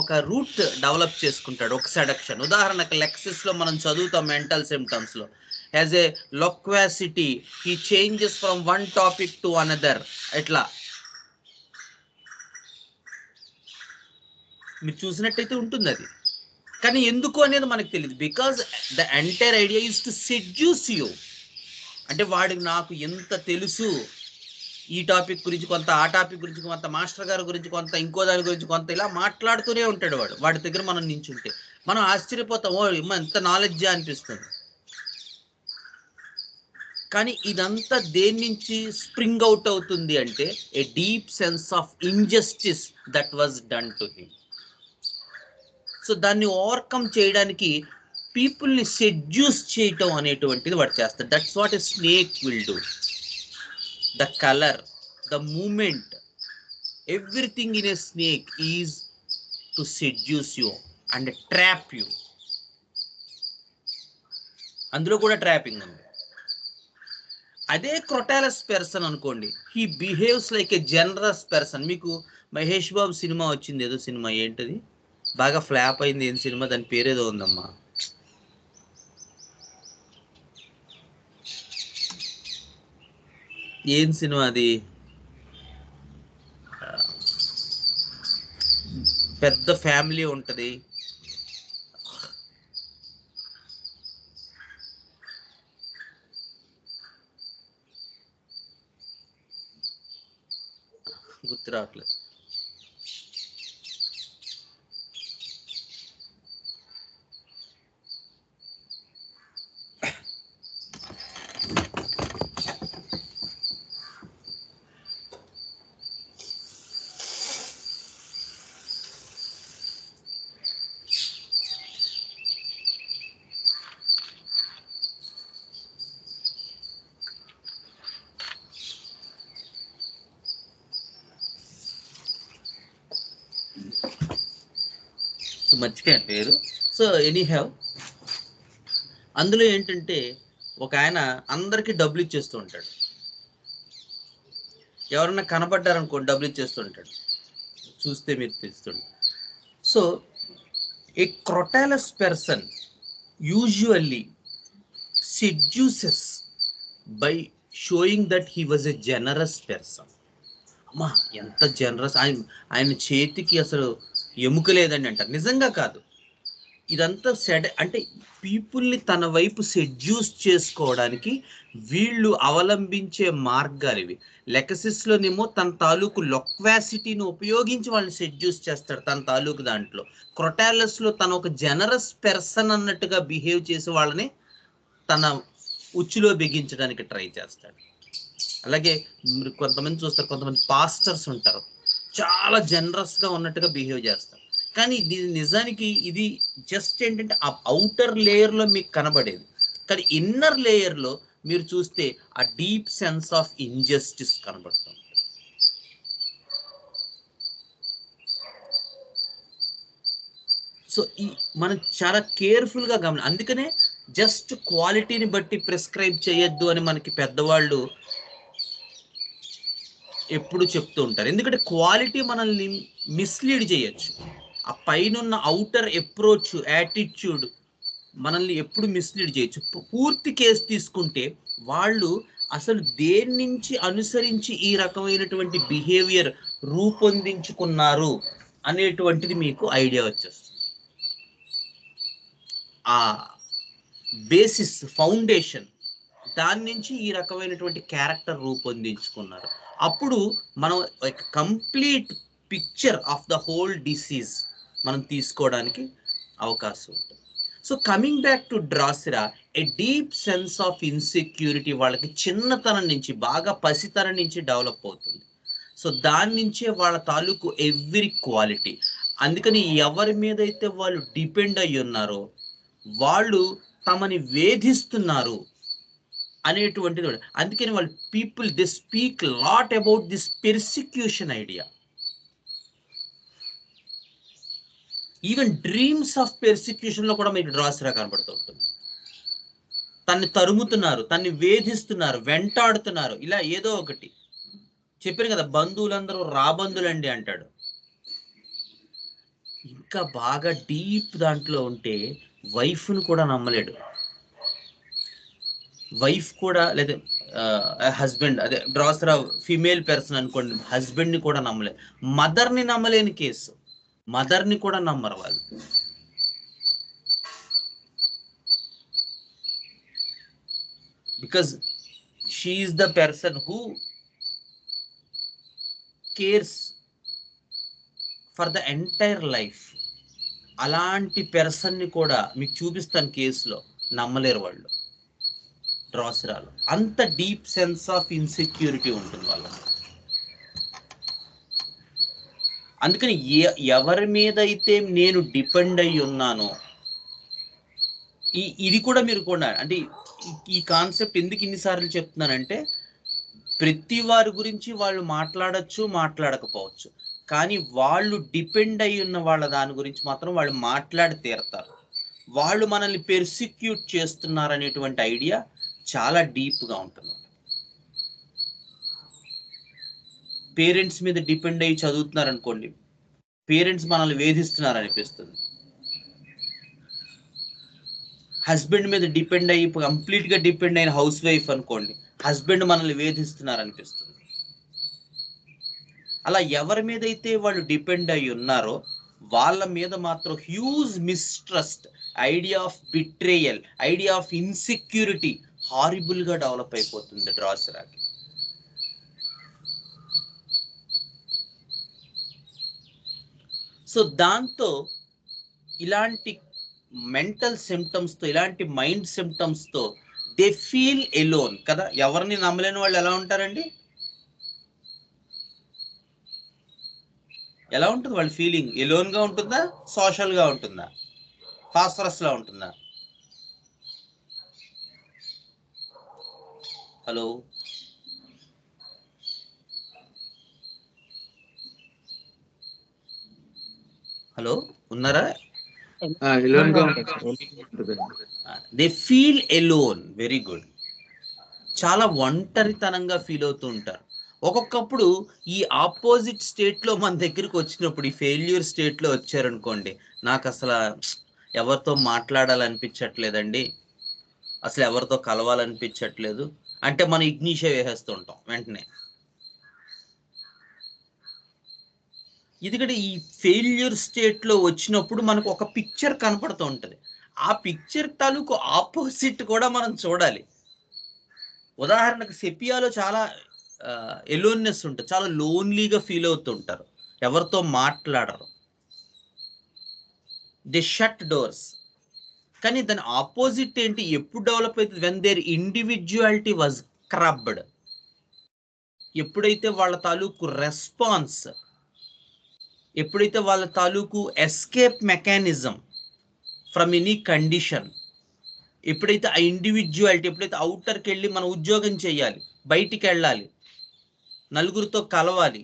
ఒక రూట్ డెవలప్ చేసుకుంటాడు, ఒక సెడక్షన్. ఉదాహరణకు లెక్సిస్ లో మనం చదువుతాం మెంటల్ సిమ్టమ్స్ లో, as a loquacity he changes from one topic to another. ఎట్లా మీరు చూసినట్టయితే ఉంటుంది అది, కానీ ఎందుకు అనేది మనకు తెలియదు. Because the entire idea is to seduce you. అంటే వాడికి నాకు ఎంత తెలుసు, ఈ టాపిక్ గురించి కొంత, ఆ టాపిక్ గురించి కొంత, మాస్టర్ గారి గురించి కొంత, ఇంకో దాని గురించి కొంత, ఇలా మాట్లాడుతూనే ఉంటాడు వాడు. వాడి దగ్గర మనం నించుంటే మనం ఆశ్చర్యపోతాం, ఓ ఎంత నాలెడ్జా అనిపిస్తుంది. కానీ ఇదంతా దేని నుంచి స్ప్రింగ్ అవుట్ అవుతుంది అంటే a deep sense of injustice that was done to him. So దాన్ని ఓవర్కమ్ చేయడానికి పీపుల్ని సెడ్యూస్ చేయటం అనేటువంటిది వాడు చేస్తాడు. That's what a snake will do. The colour, the movement, everything in a snake is to seduce you and trap you. అందులో కూడా trapping ఉంది. అదే క్రొటాలస్ పర్సన్ అనుకోండి, he behaves like a generous person. మీకు మహేష్ బాబు సినిమా వచ్చింది, ఏదో cinema, ఏంటది బాగా ఫ్లాప్ అయింది, ఏం సినిమా, దాని పేరేదో ఉందమ్మా, ఏం సినిమా అది, పెద్ద ఫ్యామిలీ ఉంటది, గుర్తు రావట్లేదు. సో మర్చిపోయాను పేరు. సో ఎనీ హ్యావ్, అందులో ఏంటంటే ఒక ఆయన అందరికీ డబ్బులు ఇచ్చేస్తూ ఉంటాడు, ఎవరన్నా కనపడ్డారనుకోండి డబ్బులు ఇచ్చేస్తూ ఉంటాడు, చూస్తే మీరు తెలుస్తుంది. So a Crotalus person usually seduces by showing that he was a generous person. అమ్మా ఎంత జనరస్, ఆయన చేతికి అసలు ఎముక లేదండి అంటారు. నిజంగా కాదు, ఇదంతా అంటే పీపుల్ని తన వైపు సెడ్యూస్ చేసుకోవడానికి వీళ్ళు అవలంబించే మార్గాలు ఇవి. లెకసిస్లోనేమో తన తాలూకు లొక్వాసిటీని ఉపయోగించి వాళ్ళని సెడ్యూస్ చేస్తాడు తన తాలూకు దాంట్లో. క్రొటాలస్లో తన ఒక జనరస్ పర్సన్ అన్నట్టుగా బిహేవ్ చేసి వాళ్ళని తన ఉచ్చులో బిగించడానికి ట్రై చేస్తాడు. అలాగే మీరు కొంతమంది చూస్తారు, కొంతమంది పాస్టర్స్ ఉంటారు, చాలా జనరస్గా ఉన్నట్టుగా బిహేవ్ చేస్తారు. కానీ ఇది నిజానికి ఇది జస్ట్ ఏంటంటే ఆ అవుటర్ లేయర్లో మీకు కనబడేది, కానీ ఇన్నర్ లేయర్లో మీరు చూస్తే ఆ డీప్ సెన్స్ ఆఫ్ ఇంజస్టిస్ కనబడుతుంది. సో ఈ మనం చాలా కేర్ఫుల్గా అందుకనే జస్ట్ క్వాలిటీని బట్టి ప్రిస్క్రైబ్ చేయొద్దు అని మనకి పెద్దవాళ్ళు ఎప్పుడు చెప్తూ ఉంటారు. ఎందుకంటే క్వాలిటీ మనల్ని మిస్లీడ్ చేయొచ్చు. ఆ పైనున్న అవుటర్ అప్రోచ్, యాటిట్యూడ్ మనల్ని ఎప్పుడు మిస్లీడ్ చేయొచ్చు. పూర్తి కేసు తీసుకుంటే వాళ్ళు అసలు దేని నుంచి అనుసరించి ఈ రకమైనటువంటి బిహేవియర్ రూపొందించుకున్నారు అనేటువంటిది మీకు ఐడియా వచ్చేస్తుంది. ఆ బేసిస్, ఫౌండేషన్, దాని నుంచి ఈ రకమైనటువంటి క్యారెక్టర్ రూపొందించుకున్నారు. అప్పుడు మనం ఒక complete picture of the whole disease మనం తీసుకోవడానికి అవకాశం ఉంటుంది. So coming back to Drosera, a deep sense of insecurity వాళ్ళకి చిన్నతనం నుంచి, బాగా పసితనం నుంచి డెవలప్ అవుతుంది. సో దాని నుంచే వాళ్ళ తాలూకు ఎవ్రీ క్వాలిటీ. అందుకని ఎవరి మీద అయితే వాళ్ళు డిపెండ్ అయ్యి ఉన్నారో వాళ్ళు తమని వేధిస్తున్నారు అనేటువంటిది. అందుకని వాళ్ళు people they speak lot about this persecution idea. Even dreams of persecution లో కూడా మీకు డ్రాసిరా కనబడుతూ ఉంటుంది. తన్ని తరుముతున్నారు, తన్ని వేధిస్తున్నారు, వెంటాడుతున్నారు, ఇలా ఏదో ఒకటి. చెప్పారు కదా, బంధువులందరూ రాబంధులండి అంటాడు. ఇంకా బాగా డీప్ దాంట్లో ఉంటే వైఫ్ను కూడా నమ్మలేడు. వైఫ్ కూడా, లేదా హస్బెండ్, అదే డ్రాసిరా ఫీమేల్ పర్సన్ అనుకోండి, హస్బెండ్ని కూడా నమ్మలేదు. మదర్ని నమ్మలేని కేసు, మదర్ని కూడా నమ్మరు వాళ్ళు. Because she is the person who cares for the entire life. అలాంటి పర్సన్ని కూడా మీకు చూపిస్తాను కేసులో, నమ్మలేరు వాళ్ళు డ్రాసిరాలో. అంత డీప్ సెన్స్ ఆఫ్ ఇన్సెక్యూరిటీ ఉంటుంది వాళ్ళకి. అందుకని ఎవరి మీద అయితే నేను డిపెండ్ అయి ఉన్నానో, ఇది కూడా మీరు కూడా, అంటే ఈ కాన్సెప్ట్ ఎందుకు ఇన్నిసార్లు చెప్తున్నానంటే, ప్రతి వారి గురించి వాళ్ళు మాట్లాడచ్చు, మాట్లాడకపోవచ్చు, కానీ వాళ్ళు డిపెండ్ అయి ఉన్న వాళ్ళ దాని గురించి మాత్రం వాళ్ళు మాట్లాడి తీరతారు. వాళ్ళు మనల్ని పెర్సిక్యూట్ చేస్తున్నారు అనేటువంటి ఐడియా చాలా డీప్గా ఉంటుంది. పేరెంట్స్ మీద డిపెండ్ అయ్యి చదువుతున్నారు అనుకోండి, పేరెంట్స్ మనల్ని వేధిస్తున్నారు అనిపిస్తుంది. హస్బెండ్ మీద డిపెండ్ అయ్యి కంప్లీట్ గా డిపెండ్ అయిన హౌస్ వైఫ్ అనుకోండి, హస్బెండ్ మనల్ని వేధిస్తున్నారు అనిపిస్తుంది. అలా ఎవరి మీద అయితే వాళ్ళు డిపెండ్ అయి ఉన్నారో వాళ్ళ మీద మాత్రం huge mistrust, idea of betrayal, idea of insecurity horrible గా డెవలప్ అయిపోతుంది డ్రాసరాకి. సో దాంతో ఇలాంటి మెంటల్ సిమ్టమ్స్ తో, ఇలాంటి మైండ్ సిమ్టమ్స్ తో దే ఫీల్ ఎలోన్ కదా. ఎవరిని నమ్మలేని వాళ్ళు ఎలా ఉంటారండి? ఎలా ఉంటుంది వాళ్ళ ఫీలింగ్? ఎలోన్ గా ఉంటుందా, సోషల్ గా ఉంటుందా, ఫాస్ఫరస్ లా ఉంటుందా? హలో హలో ఉన్నారా? ఎలోన్ గా ఉంటుంది. They feel alone. Very good. చాలా ఒంటరితనంగా ఫీల్ అవుతూ ఉంటారు. ఒక్కొక్కప్పుడు ఈ ఆపోజిట్ స్టేట్ లో మన దగ్గరికి వచ్చినప్పుడు, ఈ ఫెయిల్యూర్ స్టేట్ లో వచ్చారనుకోండి, నాకు అసలు ఎవరితో మాట్లాడాలనిపించట్లేదండి, అసలు ఎవరితో కలవాలనిపించట్లేదు అంటే మనం ఇగ్నిషియా వేసేస్తూ ఉంటాం వెంటనే. ఎందుకంటే ఈ ఫెయిల్యూర్ స్టేట్ లో వచ్చినప్పుడు మనకు ఒక పిక్చర్ కనపడుతూ ఉంటది. ఆ పిక్చర్ తాలూకు ఆపోజిట్ కూడా మనం చూడాలి. ఉదాహరణకు సెపియాలో చాలా ఎలోన్నెస్ ఉంటుంది, చాలా లోన్లీగా ఫీల్ అవుతూ ఉంటారు, ఎవరితో మాట్లాడరు, దే షట్ డోర్స్. కానీ దాని ఆపోజిట్ ఏంటి, ఎప్పుడు డెవలప్ అవుతుంది? When there individuality was curbed. ఎప్పుడైతే వాళ్ళ తాలూకు రెస్పాన్స్, ఎప్పుడైతే వాళ్ళ తాలూకు escape mechanism from any condition, ఎప్పుడైతే ఆ ఇండివిజువాలిటీ, ఎప్పుడైతే అవుటర్కి వెళ్ళి మనం ఉద్యోగం చేయాలి, బయటికి వెళ్ళాలి, నలుగురితో కలవాలి,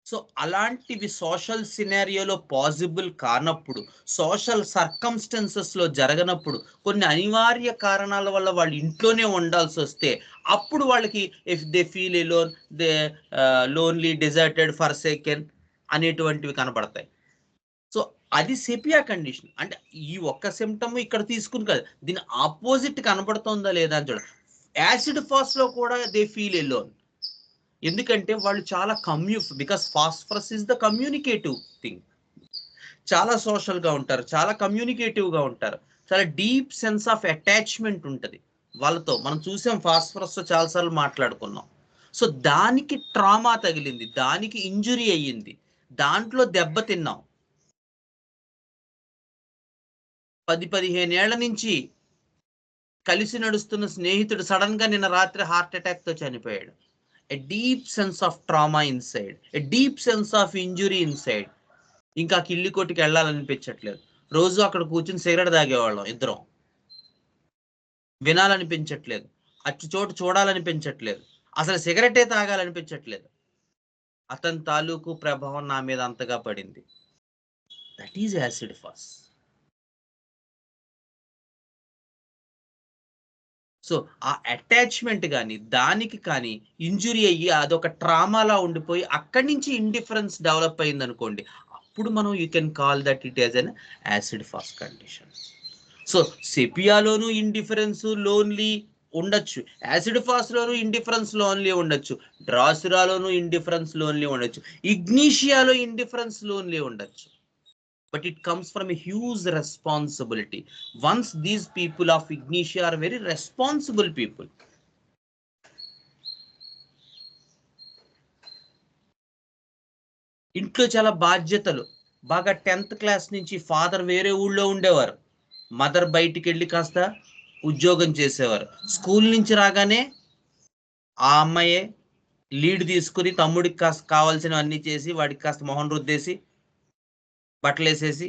సో అలాంటివి సోషల్ సినారియోలో పాసిబుల్ కానప్పుడు, సోషల్ సర్కమ్స్టెన్సెస్లో జరగనప్పుడు, కొన్ని అనివార్య కారణాల వల్ల వాళ్ళు ఇంట్లోనే ఉండాల్సి వస్తే, అప్పుడు వాళ్ళకి if they feel alone, they lonely, deserted, forsaken అనేటువంటివి కనపడతాయి. సో అది సెపియా కండిషన్. అంటే ఈ ఒక్క సిమ్టమ్ ఇక్కడ తీసుకుని కాదు, దీని ఆపోజిట్ కనపడుతుందా లేదా అని చూడ. యాసిడ్ ఫాస్ లో కూడా దే ఫీల్ ఎలోన్. ఎందుకంటే వాళ్ళు చాలా because phosphorus is the communicative thing. చాలా సోషల్ గా ఉంటారు, చాలా కమ్యూనికేటివ్ గా ఉంటారు, చాలా డీప్ సెన్స్ ఆఫ్ అటాచ్మెంట్ ఉంటుంది వాళ్ళతో. మనం చూసాం, ఫాస్ఫరస్ తో చాలాసార్లు మాట్లాడుకున్నాం. సో దానికి ట్రామా తగిలింది, దానికి ఇంజురీ అయ్యింది, దాంట్లో దెబ్బ తిన్నాం. 10-15 ఏళ్ల నుంచి కలిసి నడుస్తున్న స్నేహితుడు సడన్ గా నిన్న రాత్రి హార్ట్ అటాక్ తో చనిపోయాడు. A deep sense of trauma inside, a deep sense of injury inside. ఇంకా కిల్లి కొట్టుకి వెళ్ళాలనిపించట్లేదు, రోజు అక్కడ కూర్చుని సిగరెట్ తాగేవాళ్ళం ఇద్దరం, వినాలనిపించట్లేదు, అచ్చు చోటు చూడాలనిపించట్లేదు, అసలు సిగరెటే తాగాలనిపించట్లేదు. అతని తాలూకు ప్రభావం నా మీద అంతగా పడింది. That is acid phos. So ఆ అటాచ్మెంట్ కానీ దానికి కానీ ఇంజురీ అయ్యి అదొక ట్రామాలా ఉండిపోయి అక్కడి నుంచి ఇండిఫరెన్స్ డెవలప్ అయింది అనుకోండి, అప్పుడు మనం you can call that it as an acid phos condition. So సెపియాలోను ఇండిఫరెన్స్, లోన్లీ ఉండొచ్చు, యాసిడ్ ఫాస్ లోను ఇండిఫరెన్స్, లోన్లీ ఉండొచ్చు, డ్రాసురాలోను ఇండిఫరెన్స్, లోన్లీ ఉండొచ్చు, ఇగ్నీషియాలో ఇండిఫరెన్స్, లోన్లీ ఉండొచ్చు. But it comes from a huge responsibility. Once these people of Ignitia are very responsible people. ఇంట్లో చాలా బాధ్యతలు. బాగా 10th క్లాస్ నుంచి ఫాదర్ వేరే ఊళ్ళో ఉండేవారు, మదర్ బయటికి వెళ్ళి కాస్త ఉద్యోగం చేసేవారు. స్కూల్ నుంచి రాగానే ఆ అమ్మాయే లీడ్ తీసుకుని తమ్ముడికి కాస్త కావాల్సినవన్నీ చేసి, వాడికి కాస్త మొహం రుద్దేసి, బట్టలు వేసేసి,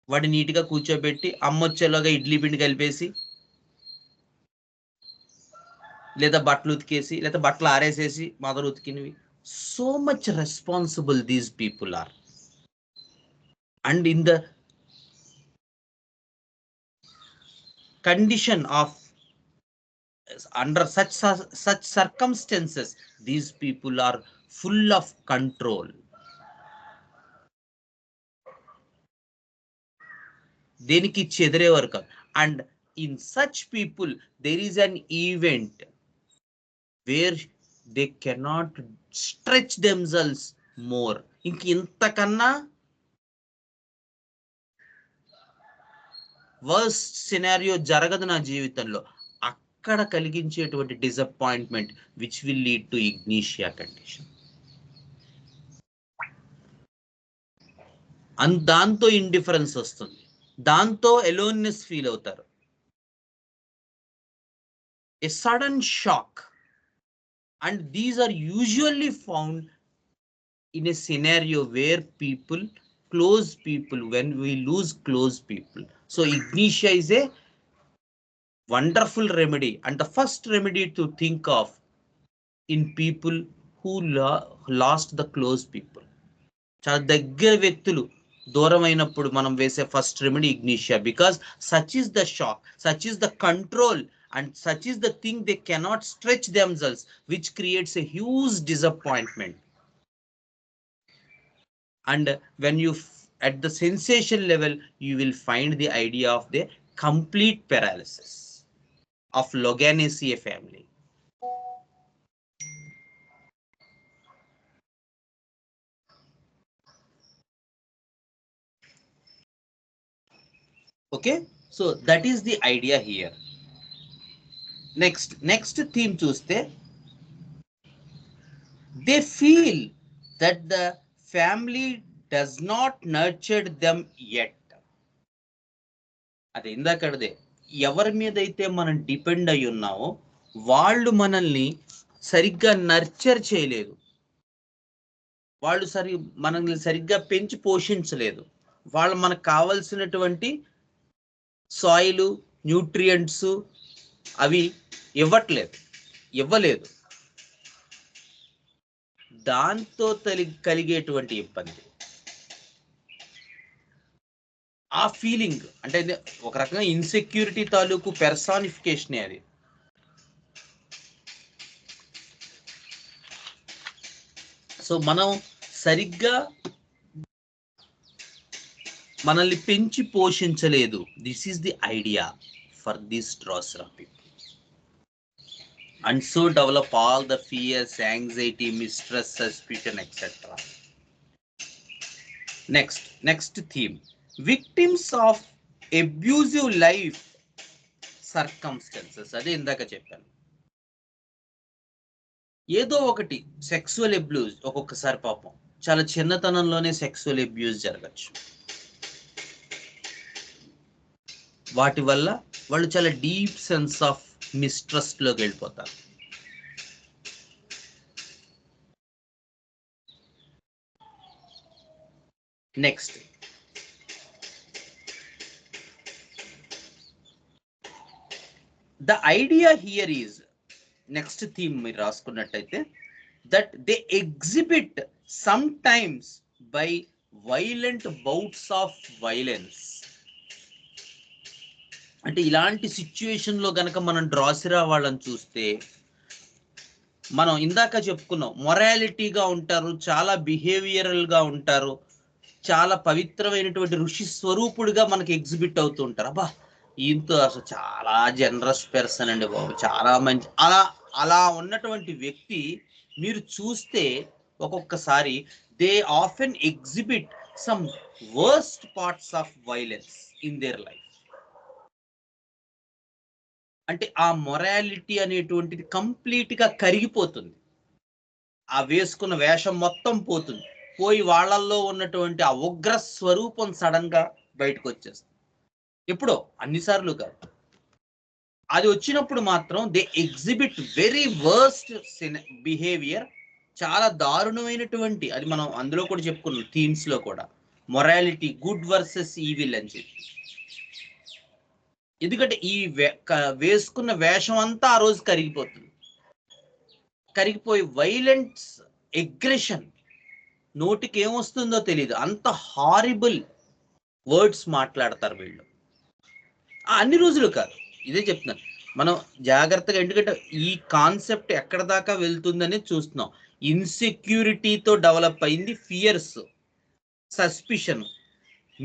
వాడి నీట్గా కూర్చోబెట్టి, అమ్మొచ్చేలోగా ఇడ్లీ పిండి కలిపేసి, లేదా బట్టలు ఉతికేసి, లేదా బట్టలు ఆరేసేసి మదర్ ఉతికినవి. So much responsible these people are. And in the condition of under such circumstances, these people are full of control. దేనికి చెదిరేవారు కాదు. And in such people there is an event where they cannot stretch themselves more. ఇంతకన్నా worst scenario జరగదు నా జీవితంలో. అక్కడ కలిగించేటువంటి disappointment which will lead to Ignatia condition. దాంతో indifference వస్తుంది, దాంతో ఎలోన్నెస్ ఫీల్ అవుతారు. A sudden shock, and these are usually found in a scenario where close people, when we lose close people. So ignitia is a wonderful remedy, and the first remedy to think of in people who lost the close people. చాలా దగ్గర వ్యక్తులు దూరమైనప్పుడు మనం వేసే first remedy Ignatia, because such is the shock, such is the control, and such is the thing they cannot stretch themselves, which creates a huge disappointment. And when you at the sensation level, you will find the idea of the complete paralysis of Loganaceae family. Okay, so that is the idea here. Next theme చూస్తే, they feel that the family does not nurture them yet. అదే ఇందాకదే, ఎవరి మీద అయితే మనం depend అయి ఉన్నామో వాళ్ళు మనల్ని సరిగ్గా నర్చర్ చేయలేదు, వాళ్ళు మనల్ని సరిగ్గా పెంచి పోషించలేదు, వాళ్ళు మనకు కావలసినటువంటి సాయిల్, న్యూట్రియంట్స్ అవి ఇవ్వలేదు. దాంతో కలిగేటువంటి ఇబ్బంది, ఆ ఫీలింగ్ అంటే ఒక రకంగా ఇన్సెక్యూరిటీ తాలూకు పెర్సానిఫికేషన్ అది. సో మనం సరిగ్గా మనల్ని పెంచి పోషించలేదు. This is the idea for this Drosera people. And so develop all the fears, anxiety, mistrust, suspicion, etc. Next theme, victims of abusive life circumstances. అదే ఇందాక చెప్పాను, ఏదో ఒకటి సెక్సువల్ అబ్యూజ్, ఒక్కొక్కసారి పాపం చాలా చిన్నతనంలోనే సెక్సువల్ అబ్యూజ్ జరగచ్చు. వాటి వల్ల వాళ్ళు చాలా డీప్ సెన్స్ ఆఫ్ మిస్ట్రస్ట్ లోకి వెళ్ళిపోతారు. Next, the idea here is, next theme మీరు రాసుకున్నట్టయితే, that they exhibit sometimes by violent bouts of violence. అంటే ఇలాంటి సిచ్యువేషన్ లో గనక మనం Drosera వాళ్ళని చూస్తే, మనం ఇందాక చెప్పుకున్నాం, మొరాలిటీగా ఉంటారు, చాలా బిహేవియరల్ గా ఉంటారు, చాలా పవిత్రమైనటువంటి ఋషి స్వరూపుడుగా మనకి ఎగ్జిబిట్ అవుతూ ఉంటారు. అబ్బా ఈయనతో అసలు చాలా జనరస్ పర్సన్ అండి బాబు, చాలా మంచి, అలా ఉన్నటువంటి వ్యక్తి మీరు చూస్తే ఒక్కొక్కసారి they often exhibit some worst parts of violence in their life. అంటే ఆ మొరాలిటీ అనేటువంటిది కంప్లీట్ గా కరిగిపోతుంది, ఆ వేసుకున్న వేషం మొత్తం పోయి వాళ్ళల్లో ఉన్నటువంటి ఆ ఉగ్ర స్వరూపం సడన్ గా బయటకు వచ్చేస్తుంది. ఎప్పుడో, అన్నిసార్లు కాదు. అది వచ్చినప్పుడు మాత్రం they exhibit very worst behaviour, చాలా దారుణమైనటువంటి, అది మనం అందులో కూడా చెప్పుకున్నాం థీమ్స్ లో కూడా, మొరాలిటీ గుడ్ వర్సెస్ ఈవిల్ అని చెప్పి. ఎందుకంటే ఈ వేసుకున్న వేషం అంతా ఆ రోజు కరిగిపోయి వైలెంట్స్, అగ్రెషన్, నోటికి ఏమొస్తుందో తెలియదు, అంత హారిబుల్ వర్డ్స్ మాట్లాడతారు వీళ్ళు. అన్ని రోజులు కాదు, ఇదే చెప్తున్నాను, మనం జాగ్రత్తగా, ఎందుకంటే ఈ కాన్సెప్ట్ ఎక్కడ దాకా వెళ్తుందని చూస్తున్నాం. ఇన్సెక్యూరిటీతో డెవలప్ అయింది ఫియర్స్, సస్పిషన్,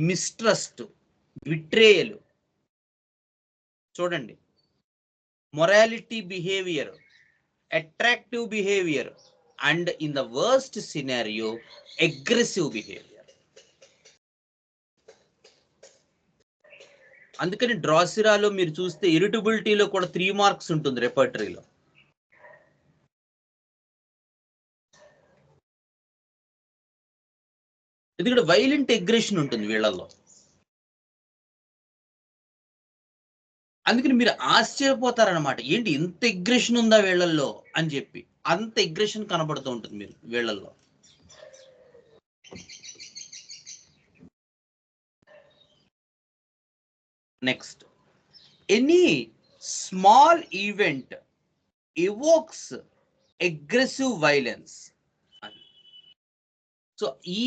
మిస్ట్రస్ట్, విట్రేయల్. చూడండి, morality behaviour, attractive behaviour, and in the worst scenario aggressive behaviour. అందుకని డ్రాసిరాలో మీరు చూస్తే ఇరిటబిలిటీలో కూడా 3 మార్క్స్ ఉంటుంది రెపర్టరీలో. ఎందుకంటే వైలెంట్ అగ్రెషన్ ఉంటుంది వీళ్ళల్లో. అందుకని మీరు ఆశ్చర్యపోతారనమాట, ఏంటి ఇంత అగ్రెషన్ ఉందా వీళ్ళల్లో అని చెప్పి. అంత అగ్రెషన్ కనబడుతూ ఉంటుంది మీరు వీళ్ళల్లో. Next, any small event evokes aggressive violence. So ఈ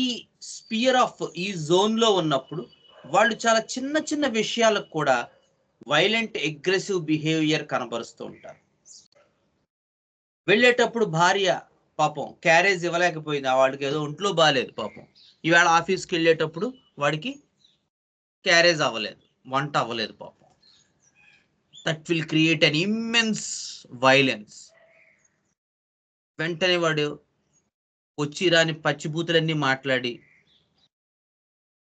స్పియర్ ఆఫ్ ఈ జోన్ లో ఉన్నప్పుడు వాళ్ళు చాలా చిన్న చిన్న విషయాలకు కూడా వైలెంట్ అగ్రెసివ్ బిహేవియర్ కనబరుస్తూ ఉంటారు. వెళ్ళేటప్పుడు భార్య పాపం క్యారేజ్ ఇవ్వలేకపోయింది, వాడికి ఏదో ఒంట్లో బాగాలేదు పాపం. ఈవేళ ఆఫీస్కి వెళ్ళేటప్పుడు వాడికి క్యారేజ్ అవ్వలేదు, వంట అవ్వలేదు పాపం. That will create an immense violence. వెంటనే వాడు వచ్చి రాని పచ్చిబూతులన్నీ మాట్లాడి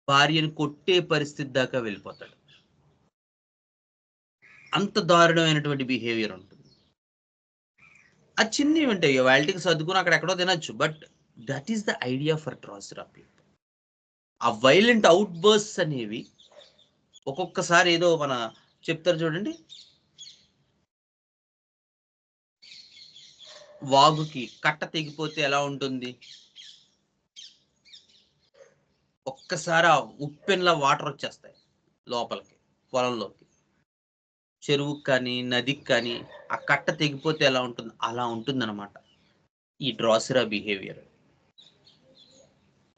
భార్యను కొట్టే పరిస్థితి దాకా వెళ్ళిపోతాడు. అంత దారుణమైనటువంటి బిహేవియర్ ఉంటుంది. ఆ చిన్న ఈవెంట్ వాళ్ళకి సర్దుకుని అక్కడెక్కడో తినచ్చు, but that is the idea for Drosera people. ఆ వైలెంట్ అవుట్ బర్స్ట్స్ అనేవి ఒక్కొక్కసారి ఏదో మన చెప్తారు చూడండి, వాగుకి కట్ట తెగిపోతే ఎలా ఉంటుంది, ఒక్కసారి ఆ ఉప్పెన్లా వాటర్ వచ్చేస్తాయి లోపలికి, పొలంలోకి, చెరువుకి కానీ నదికి కానీ. ఆ కట్ట తెగిపోతే ఎలా ఉంటుంది, అలా ఉంటుందన్నమాట ఈ డ్రాసిరా బిహేవియర్.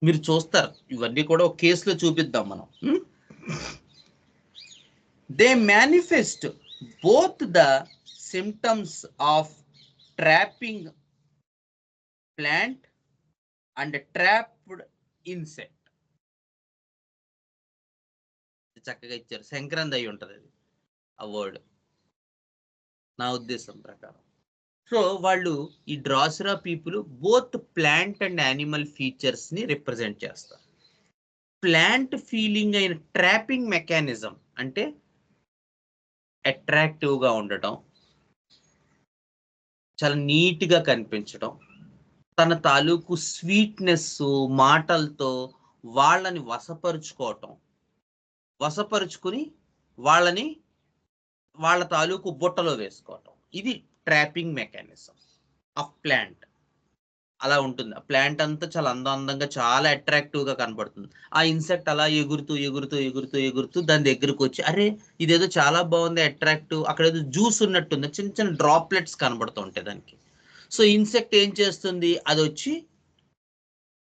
మీరు చూస్తారు, ఇవన్నీ కూడా ఒక కేసులో చూపిద్దాం మనం. They manifest both the symptoms of trapping plant and trapped insect. చక్కగా ఇచ్చారు, సంక్రాంతి అయి ఉంటుంది అది ఆ వర్డ్ నా ఉద్దేశం ప్రకారం. సో వాళ్ళు ఈ Drosera people both plant and animal features ని రిప్రజెంట్ చేస్తారు. ప్లాంట్ ఫీలింగ్ అయిన ట్రాపింగ్ మెకానిజం అంటే అట్రాక్టివ్ గా ఉండటం, చాలా నీట్ గా కనిపించడం, తన తాలూకు స్వీట్నెస్ మాటలతో వాళ్ళని వశపరుచుకుని వాళ్ళని వాళ్ళ తాలూకు బుట్టలో వేసుకోవటం. ఇది ట్రాపింగ్ మెకానిజం ఆఫ్ ప్లాంట్. అలా ఉంటుంది. ఆ ప్లాంట్ అంతా చాలా అందంగా చాలా అట్రాక్టివ్ గా కనబడుతుంది. ఆ ఇన్సెక్ట్ అలా ఎగురుతూ దాని దగ్గరకు వచ్చి, అరే ఇదేదో చాలా బాగుంది, అట్రాక్టివ్, అక్కడ ఏదో జ్యూస్ ఉన్నట్టుంది, చిన్న చిన్న డ్రాప్లెట్స్ కనబడుతూ ఉంటాయి దానికి. సో ఇన్సెక్ట్ ఏం చేస్తుంది, అది వచ్చి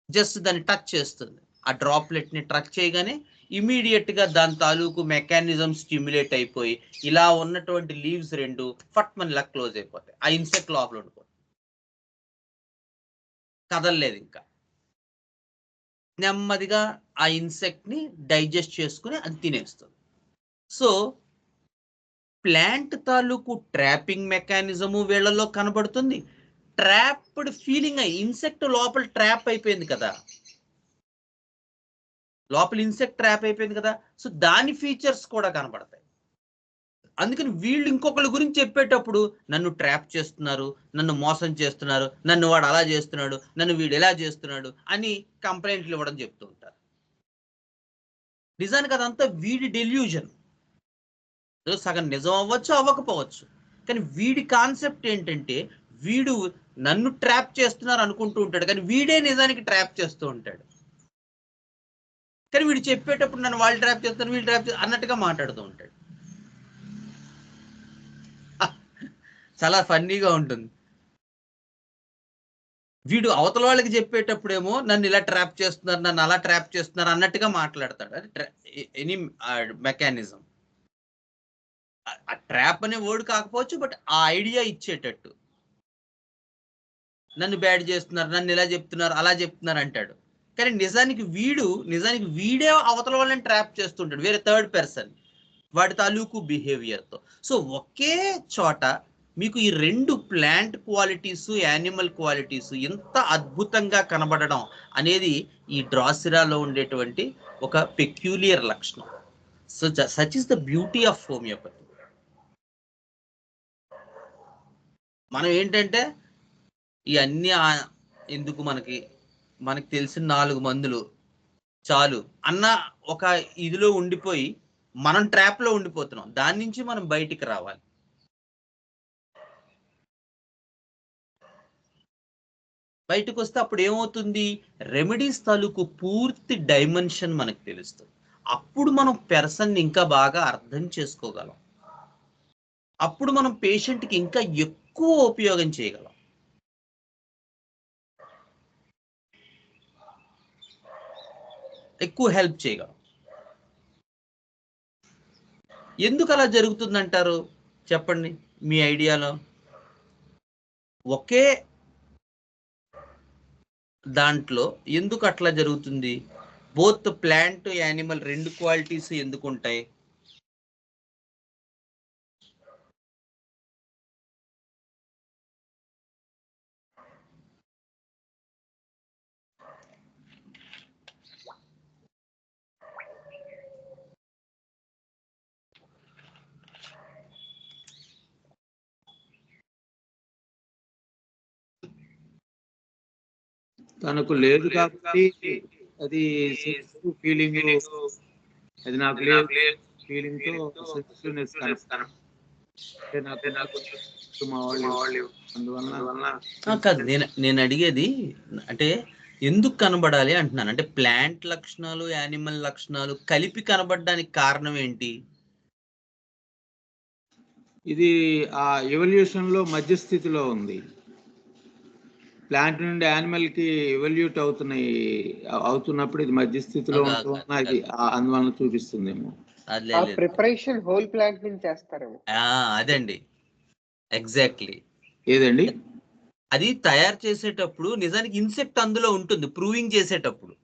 జస్ట్ దాన్ని టచ్ చేస్తుంది. ఆ డ్రాప్లెట్ ని టచ్ చేయగానే ఇమీడియట్ గా దాని తాలూకు మెకానిజం స్టిమ్యులేట్ అయిపోయి ఇలా ఉన్నటువంటి లీవ్స్ రెండు ఫట్మన్ ఇలా క్లోజ్ అయిపోతాయి. ఆ ఇన్సెక్ట్ లోపల ఉండిపోతుంది, కదలలేదు ఇంకా. నెమ్మదిగా ఆ ఇన్సెక్ట్ ని డైజెస్ట్ చేసుకుని అది తినేస్తుంది. సో ప్లాంట్ తాలూకు ట్రాపింగ్ మెకానిజము వీళ్ళలో కనబడుతుంది. ట్రాప్డ్ ఫీలింగ్, ఇన్సెక్ట్ లోపల ట్రాప్ అయిపోయింది కదా, లోపల ఇన్సెక్ట్ ట్రాప్ అయిపోయింది కదా, సో దాని ఫీచర్స్ కూడా కనబడతాయి. అందుకని వీళ్ళు ఇంకొకళ్ళ గురించి చెప్పేటప్పుడు నన్ను ట్రాప్ చేస్తున్నారు, నన్ను మోసం చేస్తున్నారు, నన్ను వాడు అలా చేస్తున్నాడు, నన్ను వీడు ఎలా చేస్తున్నాడు అని కంప్లైంట్లు ఇవ్వడం చెప్తూ ఉంటారు. నిజానికి అదంతా వీడి డెల్యూజన్. సగం నిజం అవ్వచ్చు, అవ్వకపోవచ్చు, కానీ వీడి కాన్సెప్ట్ ఏంటంటే వీడు నన్ను ట్రాప్ చేస్తున్నారు అనుకుంటూ ఉంటాడు, కానీ వీడే నిజానికి ట్రాప్ చేస్తూ ఉంటాడు. కానీ వీడు చెప్పేటప్పుడు నన్ను వాళ్ళు ట్రాప్ చేస్తారు, వీళ్ళు ట్రాప్ చేస్తారు అన్నట్టుగా మాట్లాడుతూ ఉంటాడు. చాలా ఫన్నీగా ఉంటుంది. వీడు అవతల వాళ్ళకి చెప్పేటప్పుడేమో నన్ను ఇలా ట్రాప్ చేస్తున్నారు, నన్ను అలా ట్రాప్ చేస్తున్నారు అన్నట్టుగా మాట్లాడతాడు. అది ఎనీ మెకానిజం. ఆ ట్రాప్ అనే వర్డ్ కాకపోవచ్చు, బట్ ఆ ఐడియా ఇచ్చేటట్టు. నన్ను బ్యాడ్ చేస్తున్నారు, నన్ను ఇలా చెప్తున్నారు, అలా చెప్తున్నారు అంటాడు. కానీ నిజానికి వీడే అవతల వాళ్ళని ట్రాప్ చేస్తుంటాడు, వేరే థర్డ్ పర్సన్, వాడి తాలూకు బిహేవియర్తో. సో ఒకే చోట మీకు ఈ రెండు ప్లాంట్ క్వాలిటీస్, యానిమల్ క్వాలిటీస్ ఎంత అద్భుతంగా కనబడడం అనేది ఈ డ్రాసిరాలో ఉండేటువంటి ఒక పెక్యూలియర్ లక్షణం. So such is the beauty of homeopathy. మనం ఏంటంటే ఇవన్నీ ఎందుకు మనకి తెలిసిన 4 మందులు చాలు అన్న ఒక ఇదిలో ఉండిపోయి మనం ట్రాప్ లో ఉండిపోతున్నాం. దాని నుంచి మనం బయటికి రావాలి. బయటకు వస్తే అప్పుడు ఏమవుతుంది, రెమెడీస్ తాలూకు పూర్తి డైమెన్షన్ మనకు తెలుస్తుంది. అప్పుడు మనం పెర్సన్ ఇంకా బాగా అర్థం చేసుకోగలం. అప్పుడు మనం పేషెంట్కి ఇంకా ఎక్కువ ఉపయోగం చేయగలం. ఎక్కువ హెల్ప్ చేయగలం. ఎందుకు అలా జరుగుతుందంటారు చెప్పండి మీ ఐడియాలో? ఒకే దాంట్లో ఎందుకు అట్లా జరుగుతుంది? బోత్ ప్లాంట్ యానిమల్ రెండు క్వాలిటీస్ ఎందుకు ఉంటాయి? తనకు లేదు కాబట్టి అది ఫీలింగ్, అది నాకు లేదు ఫీలింగ్ తో సెన్సిటివ్నెస్ కాదు నేను అడిగేది, అంటే ఎందుకు కనబడాలి అంటున్నాను. అంటే ప్లాంట్ లక్షణాలు, యానిమల్ లక్షణాలు కలిపి కనబడడానికి కారణం ఏంటి? ఇది ఆ ఎవల్యూషన్ లో మధ్యస్థితిలో ఉంది. ప్లాంట్ నుండి యానిమల్ కి ఎవల్యూట్ అవుతున్నప్పుడు ఇది మధ్యస్థితిలో ఉంటుంది. అది అందువలన చూపిస్తుందేమో. ప్రిపరేషన్ హోల్ ప్లాంట్ నుంచి చేస్తారేమో. అదండి, ఎగ్జాక్ట్లీ. ఏదండి? అది తయారు చేసేటప్పుడు నిజానికి ఇన్సెక్ట్ అందులో ఉంటుంది. ప్రూవింగ్ చేసేటప్పుడు,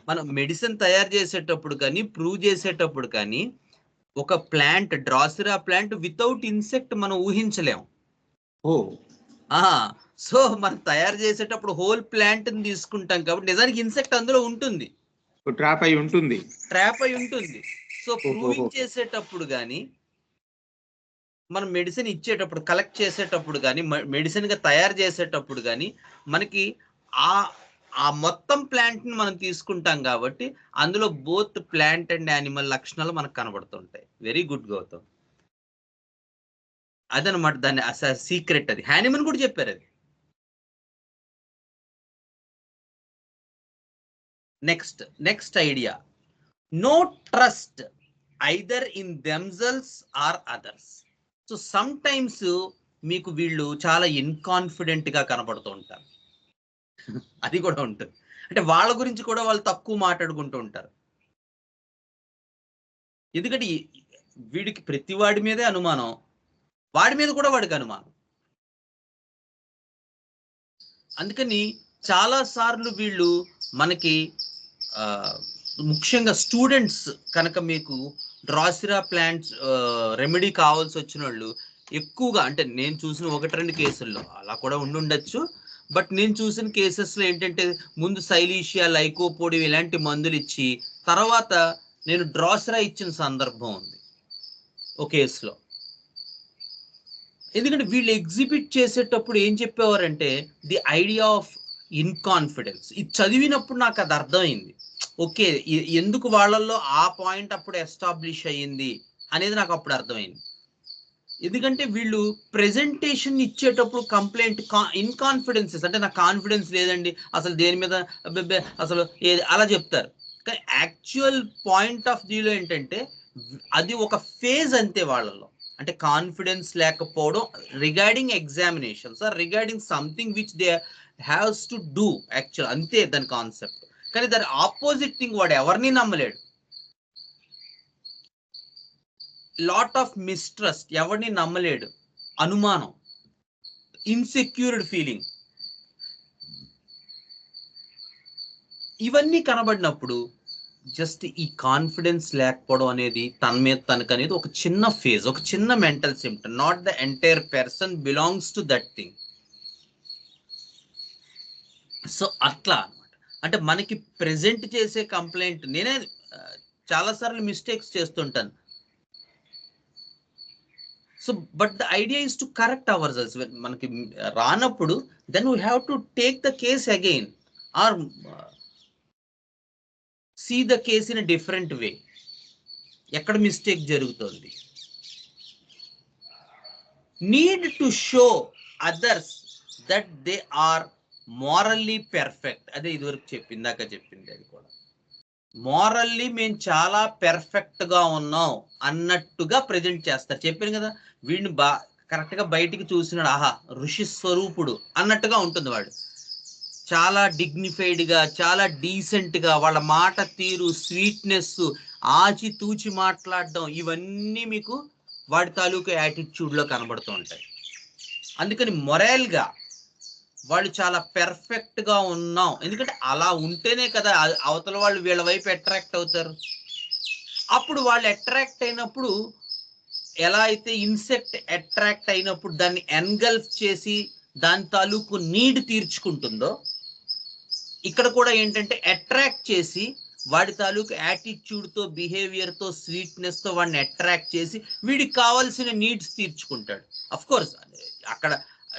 మనం మెడిసిన్ తయారు చేసేటప్పుడు కానీ ప్రూవ్ చేసేటప్పుడు కానీ ఒక ప్లాంట్, డ్రాసిరా ప్లాంట్ వితౌట్ ఇన్సెక్ట్ మనం ఊహించలేం. సో మనం తయారు చేసేటప్పుడు హోల్ ప్లాంట్ ని తీసుకుంటాం కాబట్టి నిజానికి ఇన్సెక్ట్ అందులో ఉంటుంది, ట్రాప్ అయి ఉంటుంది. సో ప్రూవింగ్ చేసేటప్పుడు కానీ, మనం మెడిసిన్ ఇచ్చేటప్పుడు, కలెక్ట్ చేసేటప్పుడు కానీ, మెడిసిన్ గా తయారు చేసేటప్పుడు కానీ మనకి ఆ మొత్తం ప్లాంట్ ని మనం తీసుకుంటాం కాబట్టి అందులో బోత్ ప్లాంట్ అండ్ యానిమల్ లక్షణాలు మనకు కనబడుతుంటాయి. Very good Gautam. అదనమాట దాన్ని సీక్రెట్. అది హ్యానిమన్ కూడా చెప్పారు. అది next idea, no trust either in themselves or others. So sometimes మీకు వీళ్ళు చాలా ఇన్కాన్ఫిడెంట్ గా కనబడుతూ ఉంటారు. అది కూడా ఉంటుంది. అంటే వాళ్ళ గురించి కూడా వాళ్ళు తక్కువ మాట్లాడుకుంటూ ఉంటారు. ఎందుకంటే వీడికి ప్రతి వాడి మీదే అనుమానం, వాడి మీద కూడా వాడికి అనుమానం. అందుకని చాలా సార్లు వీళ్ళు మనకి ముఖ్యంగా స్టూడెంట్స్ కనుక మీకు డ్రాసిరా ప్లాంట్స్ రెమెడీ కావాల్సి వచ్చిన వాళ్ళు ఎక్కువగా, అంటే నేను చూసిన 1-2 కేసుల్లో అలా కూడా ఉండొచ్చు, బట్ నేను చూసిన కేసెస్లో ఏంటంటే ముందు సైలీషియా, లైకోపోడియం ఇలాంటి మందులు ఇచ్చి తర్వాత నేను డ్రాసిరా ఇచ్చిన సందర్భం ఉంది ఒక కేసులో. ఎందుకంటే వీళ్ళు ఎగ్జిబిట్ చేసేటప్పుడు ఏం చెప్పేవారంటే ది ఐడియా ఆఫ్ ఇన్కాన్ఫిడెన్స్. ఇది చదివినప్పుడు నాకు అది అర్థమైంది. ఓకే, ఎందుకు వాళ్ళల్లో ఆ పాయింట్ అప్పుడు ఎస్టాబ్లిష్ అయ్యింది అనేది నాకు అప్పుడు అర్థమైంది. ఎందుకంటే వీళ్ళు ప్రెజెంటేషన్ ఇచ్చేటప్పుడు కంప్లైంట్ ఇన్కాన్ఫిడెన్సెస్, అంటే నాకు కాన్ఫిడెన్స్ లేదండి అసలు దేని మీద అసలు అలా చెప్తారు. కానీ యాక్చువల్ పాయింట్ ఆఫ్ వ్యూలో ఏంటంటే అది ఒక ఫేజ్ అంతే వాళ్ళలో. అంటే కాన్ఫిడెన్స్ లేకపోవడం regarding examinations or regarding something which they haves to do, actual అంతే దాని కాన్సెప్ట్. కానీ దాని ఆపోజిట్ థింగ్ వాడు ఎవరిని నమ్మలేడు. లాట్ ఆఫ్ మిస్ట్రస్ట్, ఎవరిని నమ్మలేడు, అనుమానం, ఇన్సెక్యూర్డ్ ఫీలింగ్, ఇవన్నీ కనబడినప్పుడు జస్ట్ ఈ కాన్ఫిడెన్స్ లేకపోవడం అనేది తన మీద తనకు అనేది ఒక చిన్న ఫేజ్, ఒక చిన్న mental symptom. Not the entire person belongs to that thing. So అట్లా అనమాట. అంటే మనకి ప్రెజెంట్ చేసే కంప్లైంట్, నేనే చాలాసార్లు మిస్టేక్స్ చేస్తుంటాను. So but the idea is to correct ourselves. మనకి రానప్పుడు then we have to take the case again or see the case in a different way. ఎక్కడ మిస్టేక్ జరుగుతుంది. Need to show others that they are morally perfect. అదే ఇదివరకు ఇందాక చెప్పింది అది కూడా. మోరల్లీ మేము చాలా పెర్ఫెక్ట్ గా ఉన్నాం అన్నట్టుగా ప్రజెంట్ చేస్తారు. చెప్పాను కదా, వీడిని కరెక్ట్ గా బయటికి చూసినాడు, ఆహా ఋషి స్వరూపుడు అన్నట్టుగా ఉంటుంది వాడు. చాలా డిగ్నిఫైడ్ గా, చాలా డీసెంట్ గా, వాళ్ళ మాట తీరు, స్వీట్నెస్, ఆచితూచి మాట్లాడడం, ఇవన్నీ మీకు వాడి తాలూకు యాటిట్యూడ్ లో కనబడుతూ ఉంటాయి. అందుకని మొరల్ గా వాళ్ళు చాలా పెర్ఫెక్ట్ గా ఉన్నాం, ఎందుకంటే అలా ఉంటేనే కదా అవతల వాళ్ళు వీళ్ళ వైపు అట్రాక్ట్ అవుతారు. అప్పుడు వాళ్ళు అట్రాక్ట్ అయినప్పుడు, ఎలా అయితే ఇన్సెక్ట్ అట్రాక్ట్ అయినప్పుడు దాన్ని ఎన్గల్ఫ్ చేసి దాని తాలూకు నీడ్ తీర్చుకుంటుందో, ఇక్కడ కూడా ఏంటంటే అట్రాక్ట్ చేసి వాడి తాలూకు యాటిట్యూడ్తో, బిహేవియర్తో, స్వీట్నెస్తో వాడిని అట్రాక్ట్ చేసి వీడికి కావాల్సిన నీడ్స్ తీర్చుకుంటాడు. అఫ్ కోర్స్ అక్కడ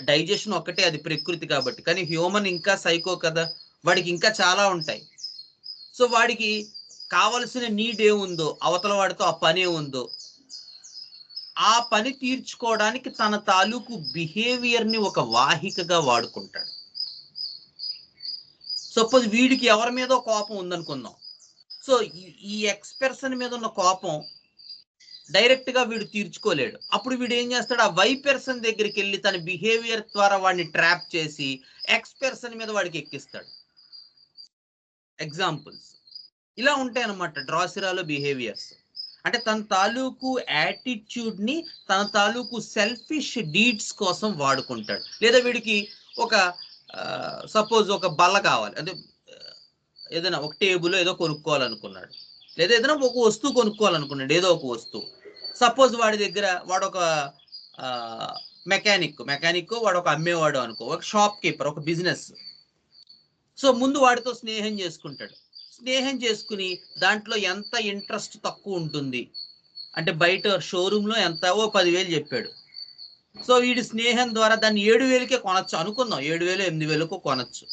డైజెషన్ ఒక్కటే, అది ప్రకృతి కాబట్టి. కానీ హ్యూమన్ ఇంకా సైకో కదా, వాడికి ఇంకా చాలా ఉంటాయి. సో వాడికి కావలసిన నీడ్ ఏముందో, అవతల వాడితో ఆ పని ఏముందో, ఆ పని తీర్చుకోవడానికి తన తాలూకు బిహేవియర్ని ఒక వాహికగా వాడుకుంటాడు. సపోజ్ వీడికి ఎవరి మీదో కోపం ఉందనుకుందాం. సో ఈ ఎక్స్ పర్సన్ మీద ఉన్న కోపం డైరెక్ట్ గా వీడు తీర్చుకోలేడు. అప్పుడు వీడు ఏం చేస్తాడు, ఆ వై పర్సన్ దగ్గరికి వెళ్ళి తన బిహేవియర్ ద్వారా వాడిని ట్రాప్ చేసి ఎక్స్ పర్సన్ మీద వాడికి ఎక్కిస్తాడు. ఎగ్జాంపుల్స్ ఇలా ఉంటాయి అన్నమాట డ్రాసిరాలో బిహేవియర్స్. అంటే తన తాలూకు యాటిట్యూడ్ ని తన తాలూకు సెల్ఫిష్ డీడ్స్ కోసం వాడుకుంటాడు. లేదా వీడికి ఒక సపోజ్ ఒక బల్ల కావాలి, అంటే ఏదైనా ఒక టేబుల్ ఏదో కొనుక్కోవాలనుకున్నాడు, లేదా ఏదైనా ఒక వస్తువు కొనుక్కోవాలనుకున్నాడు, ఏదో ఒక వస్తువు. సపోజ్ వాడి దగ్గర వాడు ఒక మెకానిక్, వాడు ఒక అమ్మేవాడు అనుకో, ఒక షాప్ కీపర్, ఒక బిజినెస్. సో ముందు వాడితో స్నేహం చేసుకుంటాడు. స్నేహం చేసుకుని దాంట్లో ఎంత ఇంట్రెస్ట్ తక్కువ ఉంటుంది అంటే, బయట షోరూంలో ఎంత 10,000 చెప్పాడు. సో వీడి స్నేహం ద్వారా దాన్ని 7,000కే కొనొచ్చు అనుకుందాం, 7,000 8,000కు కొనొచ్చు.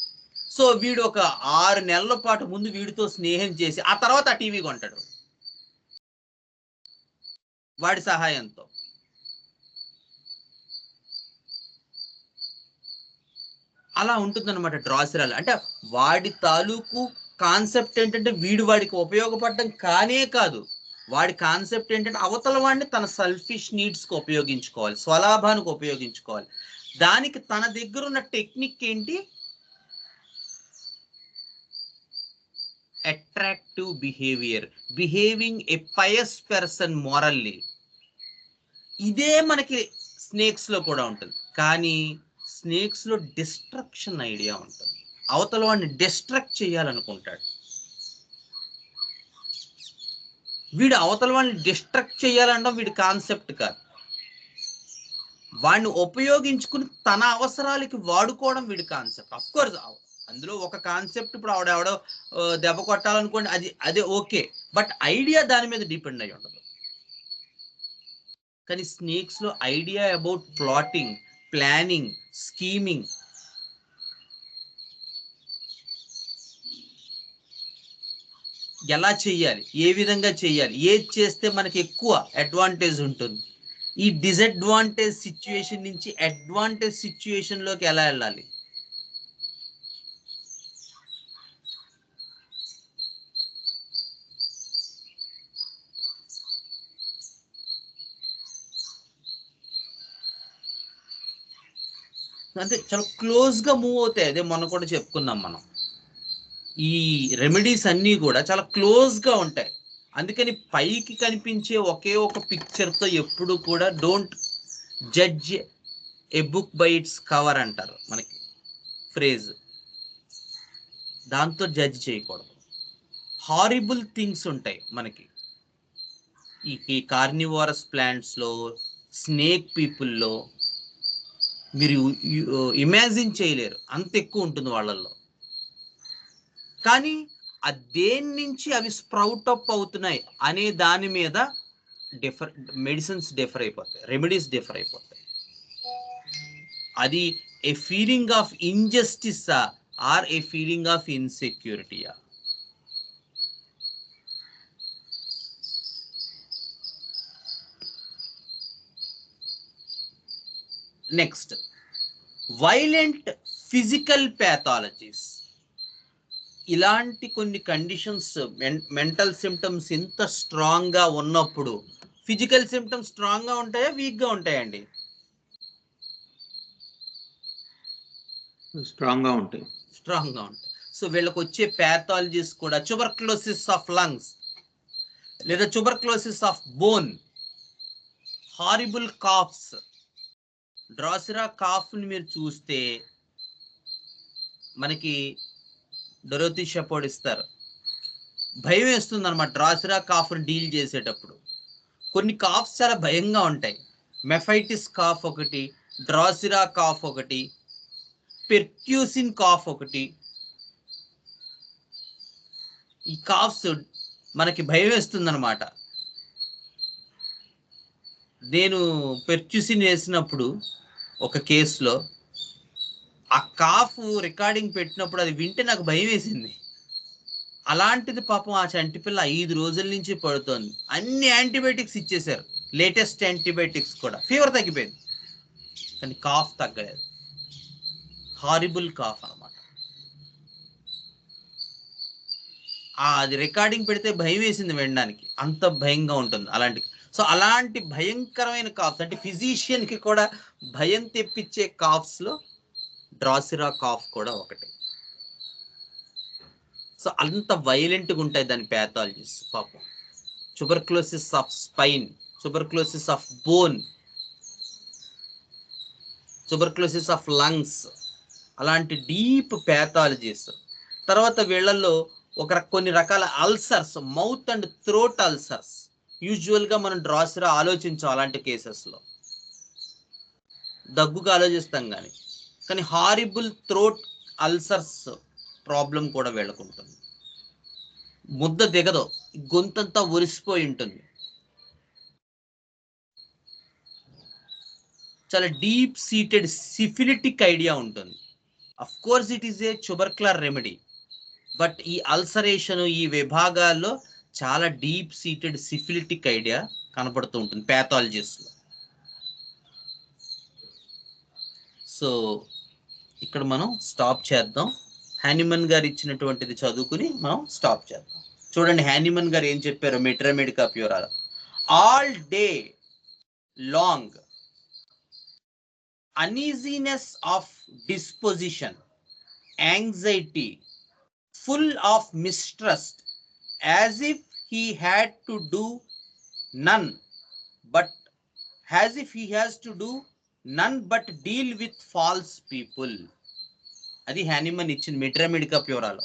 సో వీడు ఒక 6 నెలల పాటు ముందు వీడితో స్నేహం చేసి ఆ తర్వాత ఆ టీవీ కొంటాడు వాడి సహాయంతో. అలా ఉంటుందన్నమాట డ్రాసిరాలు. అంటే వాడి తాలూకు కాన్సెప్ట్ ఏంటంటే వీడు వాడికి ఉపయోగపడడం కానే కాదు. వాడి కాన్సెప్ట్ ఏంటంటే అవతల వాడిని తన సెల్ఫిష్ నీడ్స్కి ఉపయోగించుకోవాలి, స్వలాభానికి ఉపయోగించుకోవాలి. దానికి తన దగ్గర ఉన్న టెక్నిక్ ఏంటి, అట్రాక్టివ్ బిహేవియర్, బిహేవింగ్ ఏ పయస్ పర్సన్ మోరల్లీ. ఇదే మనకి స్నేక్స్ లో కూడా ఉంటుంది. కానీ స్నేక్స్ లో డిస్ట్రక్షన్ ఐడియా ఉంటుంది. అవతల వాడిని డిస్ట్రక్ట్ చేయాలనుకుంటాడు. వీడు అవతల వాడిని డిస్ట్రక్ట్ చేయాలనడం వీడి కాన్సెప్ట్ కాదు. వాడిని ఉపయోగించుకుని తన అవసరాలకి వాడుకోవడం వీడి కాన్సెప్ట్. అఫ్ కోర్స్ అందులో ఒక కాన్సెప్ట్, ఇప్పుడు ఆవిడెవడో దెబ్బ కొట్టాలనుకోండి, అదే ఓకే, బట్ ఐడియా దాని మీద డిపెండ్ అయి ఉండదు. కానీ స్నేక్స్ లో idea about plotting, planning, scheming, ఎలా చెయ్యాలి, ఏ విధంగా చెయ్యాలి, ఏది చేస్తే మనకి ఎక్కువ అడ్వాంటేజ్ ఉంటుంది, ఈ డిసడ్వాంటేజ్ సిచ్యుయేషన్ నుంచి అడ్వాంటేజ్ సిచ్యుయేషన్ లోకి ఎలా వెళ్ళాలి, అంటే చాలా క్లోజ్ గా మూవ్ అవుతాయి. అదే మొన్న కూడా చెప్పుకున్నాం మనం, ఈ రెమెడీస్ అన్నీ కూడా చాలా క్లోజ్ గా ఉంటాయి. అందుకని పైకి కనిపించే ఒకే ఒక పిక్చర్తో ఎప్పుడు కూడా don't judge A book by its cover అంటారు మనకి ఫ్రేజ్. దాంతో జడ్జ్ చేయకూడదు. హారిబుల్ థింగ్స్ ఉంటాయి మనకి ఈ కార్నివోరస్ ప్లాంట్స్లో, స్నేక్ పీపుల్లో మీరు ఇమాజిన్ చేయలేరు, అంత ఎక్కువ ఉంటుంది వాళ్ళల్లో. కానీ దేని నుంచి అవి స్ప్రౌట్ అప్ అవుతున్నాయి అనే దాని మీద మెడిసిన్స్ డిఫర్ అయిపోతాయి, రెమెడీస్ డిఫర్ అయిపోతాయి. అది ఏ ఫీలింగ్ ఆఫ్ ఇంజస్టిసా ఆర్ ఏ ఫీలింగ్ ఆఫ్ ఇన్సెక్యూరిటీయా? Next, violent physical pathologies. ఇలాంటి కొన్ని కండిషన్స్, మెంటల్ సిమ్టమ్స్ ఇంత స్ట్రాంగ్గా ఉన్నప్పుడు ఫిజికల్ సిమ్టమ్స్ స్ట్రాంగ్గా ఉంటాయా, వీక్గా ఉంటాయండి? స్ట్రాంగ్గా ఉంటాయి. స్ట్రాంగ్గా ఉంటాయి. సో వీళ్ళకి వచ్చే ప్యాథాలజీస్ కూడా ట్యూబర్క్లోసిస్ ఆఫ్ లంగ్స్ లేదా tuberculosis of bone, horrible coughs. Drosera కాఫ్ని మీరు చూస్తే మనకి డొరోథీ షెపర్డ్ ఇస్తారు, భయం వేస్తుంది అనమాట డ్రాసిరా కాఫ్ని డీల్ చేసేటప్పుడు. కొన్ని కాఫ్స్ చాలా భయంగా ఉంటాయి. మెఫైటిస్ కాఫ్ ఒకటి, డ్రాసిరా కాఫ్ ఒకటి, పెర్క్యూసిన్ కాఫ్ ఒకటి. ఈ కాఫ్స్ మనకి భయం వేస్తుంది అనమాట. నేను పెర్క్యూసిన్ వేసినప్పుడు ఒక కేసులో ఆ కాఫ్ రికార్డింగ్ పెట్టినప్పుడు అది వింటే నాకు భయం వేసింది. అలాంటిది పాపం ఆ చంటి పిల్ల 5 రోజుల నుంచి పడుతోంది. అన్ని యాంటీబయాటిక్స్ ఇచ్చేశారు, లేటెస్ట్ యాంటీబయాటిక్స్ కూడా. ఫీవర్ తగ్గిపోయింది కానీ కాఫ్ తగ్గలేదు. హారిబుల్ కాఫ్ అనమాట. అది రికార్డింగ్ పెడితే భయం వేసింది వినడానికి, అంత భయంగా ఉంటుంది అలాంటి. సో అలాంటి భయంకరమైన కాఫ్స్, అంటే ఫిజిషియన్కి కూడా భయం తెప్పించే కాఫ్స్లో డ్రాసిరా కాఫ్ కూడా ఒకటి. సో అంత వైలెంట్గా ఉంటాయి దాని ప్యాథాలజీస్ పాపం. Tuberculosis of spine, tuberculosis of bone, tuberculosis of lungs, అలాంటి డీప్ ప్యాథాలజీస్. తర్వాత వీళ్ళల్లో కొన్ని రకాల ulcers, mouth and throat ulcers. యూజువల్గా మనం డ్రాసిరా ఆలోచించాం అలాంటి కేసెస్లో, దగ్గుగా ఆలోచిస్తాం కానీ హారిబుల్ థ్రోట్ అల్సర్స్ ప్రాబ్లం కూడా వీళ్ళకుంటుంది. ముద్ద దిగదు, గొంతంతా ఒరిసిపోయి ఉంటుంది. చాలా డీప్ సీటెడ్ సిఫిలిటిక్ ఐడియా ఉంటుంది. Of course it is a tubercular remedy, but ఈ అల్సరేషన్, ఈ విభాగాల్లో చాలా డీప్ సీటెడ్ సిఫిలిటిక్ ఐడియా కనపడుతూ ఉంటుంది ప్యాథాలజీస్లో. సో ఇక్కడ మనం స్టాప్ చేద్దాం. హ్యానిమన్ గారు ఇచ్చినటువంటిది చదువుకుని మనం స్టాప్ చేద్దాం. చూడండి హ్యానిమన్ గారు ఏం చెప్పారు మెట్రామెడికా ప్యూరాలో. All day long uneasiness of disposition, anxiety, full of mistrust, as if he had to do none but deal with false people. అది హ్యానిమన్ ఇచ్చింది మెట్రామెడికా ప్యూరాలో.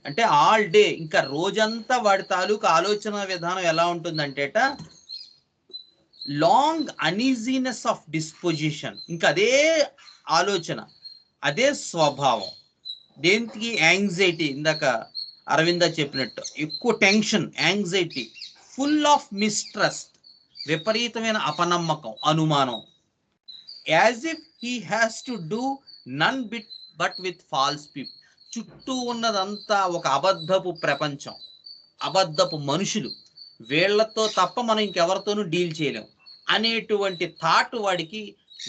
అంటే ఆల్ డే, ఇంకా రోజంతా వాడి తాలూకు ఆలోచన విధానం ఎలా ఉంటుందంటేట, లాంగ్ అనీజీనెస్ ఆఫ్ డిస్పోజిషన్, ఇంకా అదే ఆలోచన, అదే స్వభావం. దేనికి? యాంగ్జైటీ, ఇందాక అరవింద చెప్పినట్టు ఎక్కువ tension, anxiety, full of mistrust, విపరీతమైన అపనమ్మకం, అనుమానం. As if he has to do none but with false people. చుట్టూ ఉన్నదంతా ఒక అబద్ధపు ప్రపంచం, అబద్ధపు మనుషులు, వీళ్లతో తప్ప మనం ఇంకెవరితోనూ డీల్ చేయలేం అనేటువంటి థాట్ వాడికి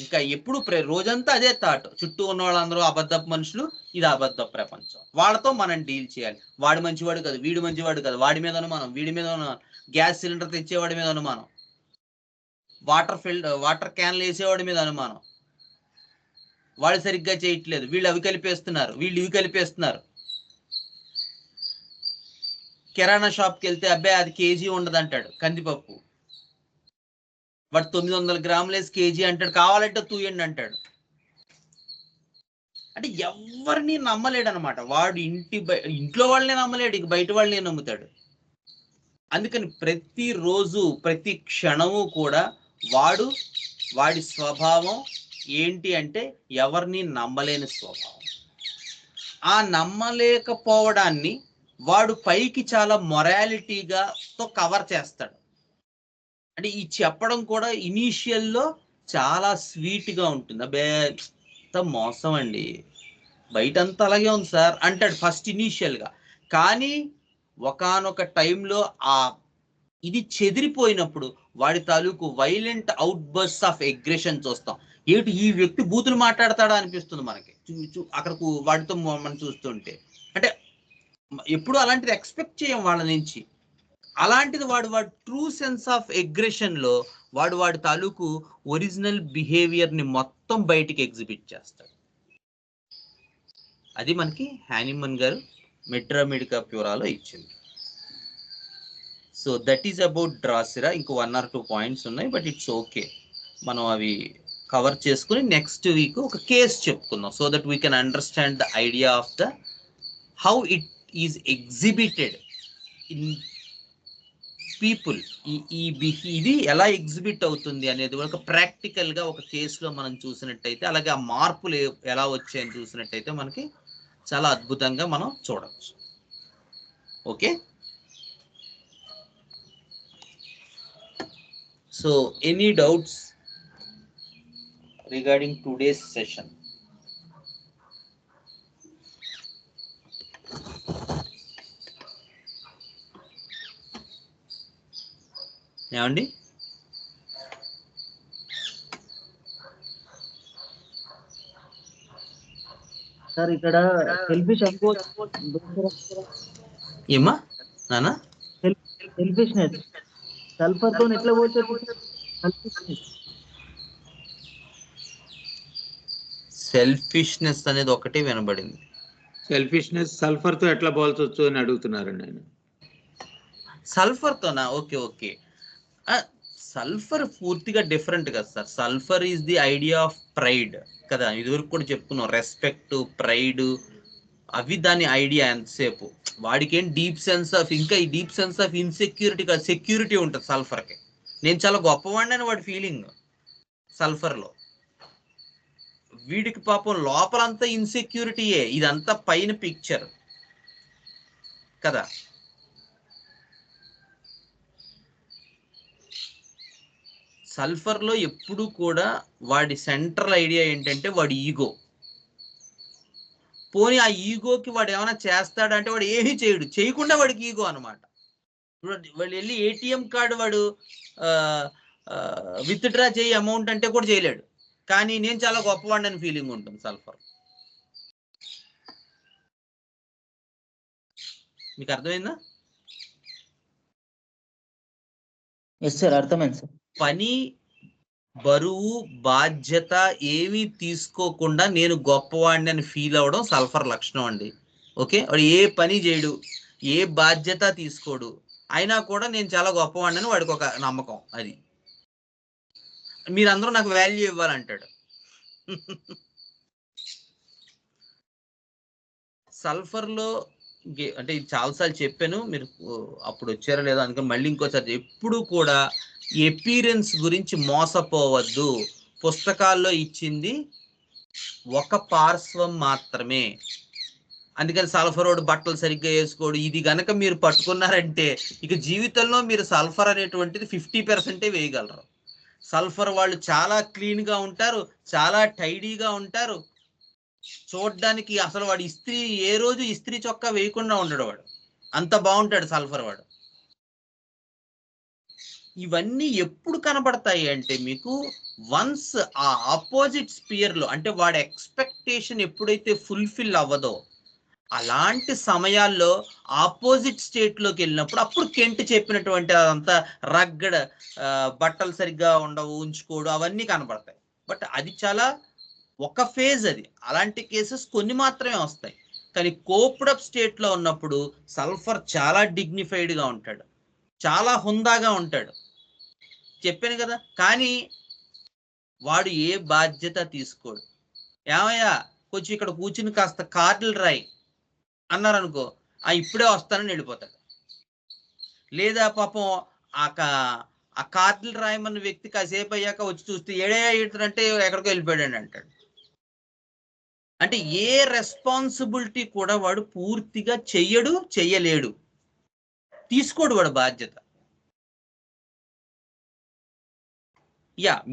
ఇంకా ఎప్పుడు రోజంతా అదే థాట్. చుట్టూ ఉన్న వాళ్ళందరూ అబద్ధపు మనుషులు, ఇది అబద్ధపు ప్రపంచం, వాళ్ళతో మనం డీల్ చేయాలి. వాడు మంచివాడు కాదు, వీడు మంచివాడు కాదు, వాడి మీద అనుమానం, వీడి మీద అనుమానం, గ్యాస్ సిలిండర్ తెచ్చేవాడి మీద అనుమానం, వాటర్ క్యాన్లు వేసేవాడి మీద అనుమానం, వాడు సరిగ్గా చేయట్లేదు, వీళ్ళు అవి కలిపేస్తున్నారు, వీళ్ళు ఇవి కలిపేస్తున్నారు. కిరాణా షాప్కి వెళ్తే అబ్బాయి అది కేజీ ఉండదు అంటాడు కందిపప్పు, వాడు 900 గ్రాములు వేసి కేజీ అంటాడు, కావాలంటే తూయండి అంటాడు. అంటే ఎవరిని నమ్మలేడు అనమాట వాడు. ఇంట్లో వాళ్ళనే నమ్మలేడు, ఇక బయట వాళ్ళనే నమ్ముతాడు. అందుకని ప్రతిరోజు ప్రతి క్షణము కూడా వాడి స్వభావం ఏంటి అంటే ఎవరిని నమ్మలేని స్వభావం. ఆ నమ్మలేకపోవడాన్ని వాడు పైకి చాలా మొరాలిటీగా కవర్ చేస్తాడు. అంటే ఈ చెప్పడం కూడా ఇనీషియల్లో చాలా స్వీట్గా ఉంటుంది. అబ్బే మోసం అండి, బయటంతా అలాగే ఉంది సార్ అంటాడు ఫస్ట్ ఇనీషియల్గా. కానీ ఒకానొక టైంలో ఇది చెదిరిపోయినప్పుడు వాడి తాలూకు violent out burst of aggression చూస్తాం. ఏంటి ఈ వ్యక్తి బూతులు మాట్లాడతాడా అనిపిస్తుంది మనకి అక్కడకు వాడితో మనం చూస్తుంటే. అంటే ఎప్పుడు అలాంటిది ఎక్స్పెక్ట్ చేయం వాళ్ళ నుంచి. అలాంటిది వాడి ట్రూ సెన్స్ ఆఫ్ అగ్రెషన్ లో వాడి తాలూకు ఒరిజినల్ బిహేవియర్ ని మొత్తం బయటికి ఎగ్జిబిట్ చేస్తాడు. అది మనకి హానిమన్ గారు మెట్రామెడికా ప్యూరాలో ఇచ్చింది. So that is about Drosera. ఇంకో 1 or 2 పాయింట్స్ ఉన్నాయి, బట్ ఇట్స్ ఓకే. మనం అవి కవర్ చేసుకుని నెక్స్ట్ వీక్ ఒక కేసు చెప్పుకుందాం, so that we can understand the idea of the how it is exhibited in people. ఇది ఎలా ఎగ్జిబిట్ అవుతుంది అనేది ఒక ప్రాక్టికల్గా ఒక కేసులో మనం చూసినట్టయితే, అలాగే ఆ మార్పులు ఎలా వచ్చాయని చూసినట్టయితే మనకి చాలా అద్భుతంగా మనం చూడవచ్చు. Okay, so any doubts regarding today's session? ఏమండి? సార్ ఇక్కడ సెల్ఫిష్ ఏమా నానా? సెల్ఫిష్నెస్ సల్ఫర్ తో ఎట్లా పోతుంది? సెల్ఫిష్నెస్ అనేది ఒకటే వినబడింది. సెల్ఫిష్నెస్ సల్ఫర్ తో ఎట్లా పోల్చొచ్చు అని అడుగుతున్నారండి ఆయన. సల్ఫర్ తోనా? Okay okay. సల్ఫర్ పూర్తిగా డిఫరెంట్ కదా sir. Sulphur is the idea of pride కదా, ఇదివరకు కూడా చెప్పుకున్నాం. రెస్పెక్ట్, ప్రైడ్, అవి దాని ఐడియా. ఎంతసేపు వాడికి ఏం డీప్ సెన్స్ ఆఫ్, ఇంకా ఈ డీప్ సెన్స్ ఆఫ్ ఇన్సెక్యూరిటీ కాదు, సెక్యూరిటీ ఉంటుంది సల్ఫర్కి. నేను చాలా గొప్పవాడిని అని వాడి ఫీలింగ్ సల్ఫర్లో. వీడికి పాపం లోపలంతా ఇన్సెక్యూరిటీయే, ఇదంతా పైన పిక్చర్ కదా. సల్ఫర్లో ఎప్పుడు కూడా వాడి సెంట్రల్ ఐడియా ఏంటంటే వాడి ఈగో. పోనీ ఆ ఈగోకి వాడు ఏమైనా చేస్తాడంటే వాడు ఏమీ చేయడు, చేయకుండా వాడికి ఈగో అనమాట. వాడు వెళ్ళి ఏటీఎం కార్డు వాడు విత్డ్రా చేయి అమౌంట్ అంటే కూడా చేయలేడు, కానీ నేను చాలా గొప్పవాడిని అని ఫీలింగ్ ఉంటుంది సల్ఫర్. మీకు అర్థమైందా? ఎస్ సార్, అర్థమైంది సార్. పని, బరువు, బాధ్యత ఏమీ తీసుకోకుండా నేను గొప్పవాడిని అని ఫీల్ అవ్వడం సల్ఫర్ లక్షణం అండి. ఓకే, వాడు ఏ పని చేయడు, ఏ బాధ్యత తీసుకోడు, అయినా కూడా నేను చాలా గొప్పవాడిని అని వాడికి ఒక నమ్మకం. అది మీరందరూ నాకు వాల్యూ ఇవ్వాలంటాడు. సల్ఫర్లో అంటే ఇది చాలాసార్లు చెప్పాను, మీరు అప్పుడు వచ్చారో లేదో అందుకని మళ్ళీ ఇంకోసారి. ఎప్పుడు కూడా ఎపీరెన్స్ గురించి మోసపోవద్దు. పుస్తకాల్లో ఇచ్చింది ఒక పార్శ్వం మాత్రమే. అందుకని సల్ఫర్ వాడు బట్టలు సరిగ్గా వేసుకోడు, ఇది గనక మీరు పట్టుకున్నారంటే ఇక జీవితంలో మీరు సల్ఫర్ అనేటువంటిది 50% వేయగలరు. సల్ఫర్ వాళ్ళు చాలా క్లీన్గా ఉంటారు, చాలా టైడీగా ఉంటారు. చూడ్డానికి అసలు వాడు ఏ రోజు ఇస్త్రీ చొక్కా వేయకుండా ఉండడు, వాడు అంత బాగుంటాడు సల్ఫర్ వాడు. ఇవన్నీ ఎప్పుడు కనబడతాయి అంటే మీకు వన్స్ ఆ ఆపోజిట్ స్పియర్ లో, అంటే వాడి ఎక్స్పెక్టేషన్ ఎప్పుడైతే ఫుల్ఫిల్ అవ్వదో అలాంటి సమయాల్లో ఆపోజిట్ స్టేట్ లోకి వెళ్ళినప్పుడు అప్పుడు కెంట్ చెప్పినటువంటి అదంతా రగ్గడ, బట్టలు సరిగ్గా ఉండవు, ఉంచుకోడు, అవన్నీ కనబడతాయి. బట్ అది చాలా ఒక ఫేజ్. అది అలాంటి కేసెస్ కొన్ని మాత్రమే వస్తాయి. కానీ కోప్డప్ స్టేట్లో ఉన్నప్పుడు సల్ఫర్ చాలా డిగ్నిఫైడ్గా ఉంటాడు, చాలా హుందాగా ఉంటాడు. చెప్పాను కదా. కానీ వాడు ఏ బాధ్యత తీసుకోడు. ఏమయ్యా కొంచెం ఇక్కడ కూర్చుని కాస్త కార్డులు రాయి అన్నారనుకో, ఇప్పుడే వస్తానని వెళ్ళిపోతాడు. లేదా పాపం ఆ కార్డులు రాయమన్న వ్యక్తి కాసేపు అయ్యాక వచ్చి చూస్తే ఏడుతారంటే ఎక్కడికో వెళ్ళిపోయాడు అంటాడు. అంటే ఏ రెస్పాన్సిబిలిటీ కూడా వాడు పూర్తిగా చెయ్యలేడు, తీసుకోడు వాడు బాధ్యత.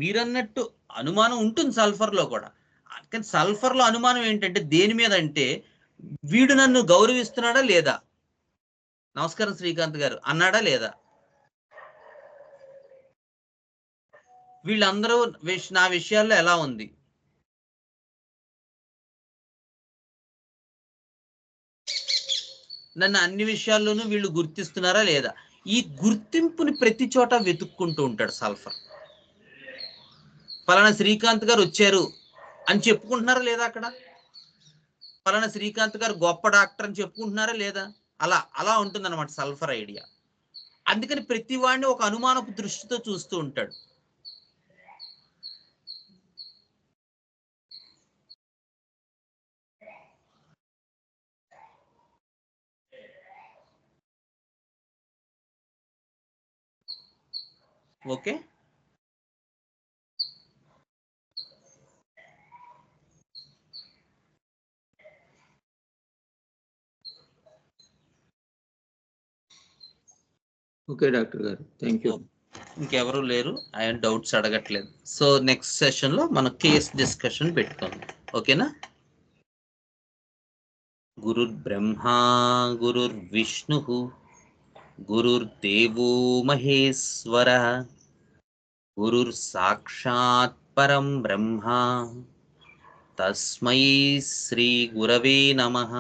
మీరన్నట్టు అనుమానం ఉంటుంది సల్ఫర్లో కూడా. కానీ సల్ఫర్లో అనుమానం ఏంటంటే దేని మీద అంటే, వీడు నన్ను గౌరవిస్తున్నాడా లేదా, నమస్కారం శ్రీకాంత్ గారు అన్నాడా లేదా, వీళ్ళందరూ నా విషయాల్లో ఎలా ఉంది, నన్ను అన్ని విషయాల్లోనూ వీళ్ళు గుర్తిస్తున్నారా లేదా. ఈ గుర్తింపుని ప్రతి చోట వెతుక్కుంటూ ఉంటాడు సల్ఫర్. పలానా శ్రీకాంత్ గారు వచ్చారు అని చెప్పుకుంటున్నారా లేదా, అక్కడ పలానా శ్రీకాంత్ గారు గొప్ప డాక్టర్ అని చెప్పుకుంటున్నారా లేదా, అలా ఉంటుందన్నమాట సల్ఫర్ ఐడియా. అందుకని ప్రతి వాడిని ఒక అనుమానపు దృష్టితో చూస్తూ ఉంటాడు. ఓకే, ఓకే డాక్టర్ గారు, థ్యాంక్ యూ. ఇంకెవరు లేరు, ఆయన డౌట్స్ అడగట్లేదు. సో నెక్స్ట్ సెషన్లో మనం కేస్ డిస్కషన్ పెట్టుకుందాం. ఓకేనా. గురుర్ బ్రహ్మా గురుర్ విష్ణు గురుర్దేవో మహేశ్వర గురుర్ సాక్షాత్ పరం బ్రహ్మ తస్మై శ్రీ గురవే నమః.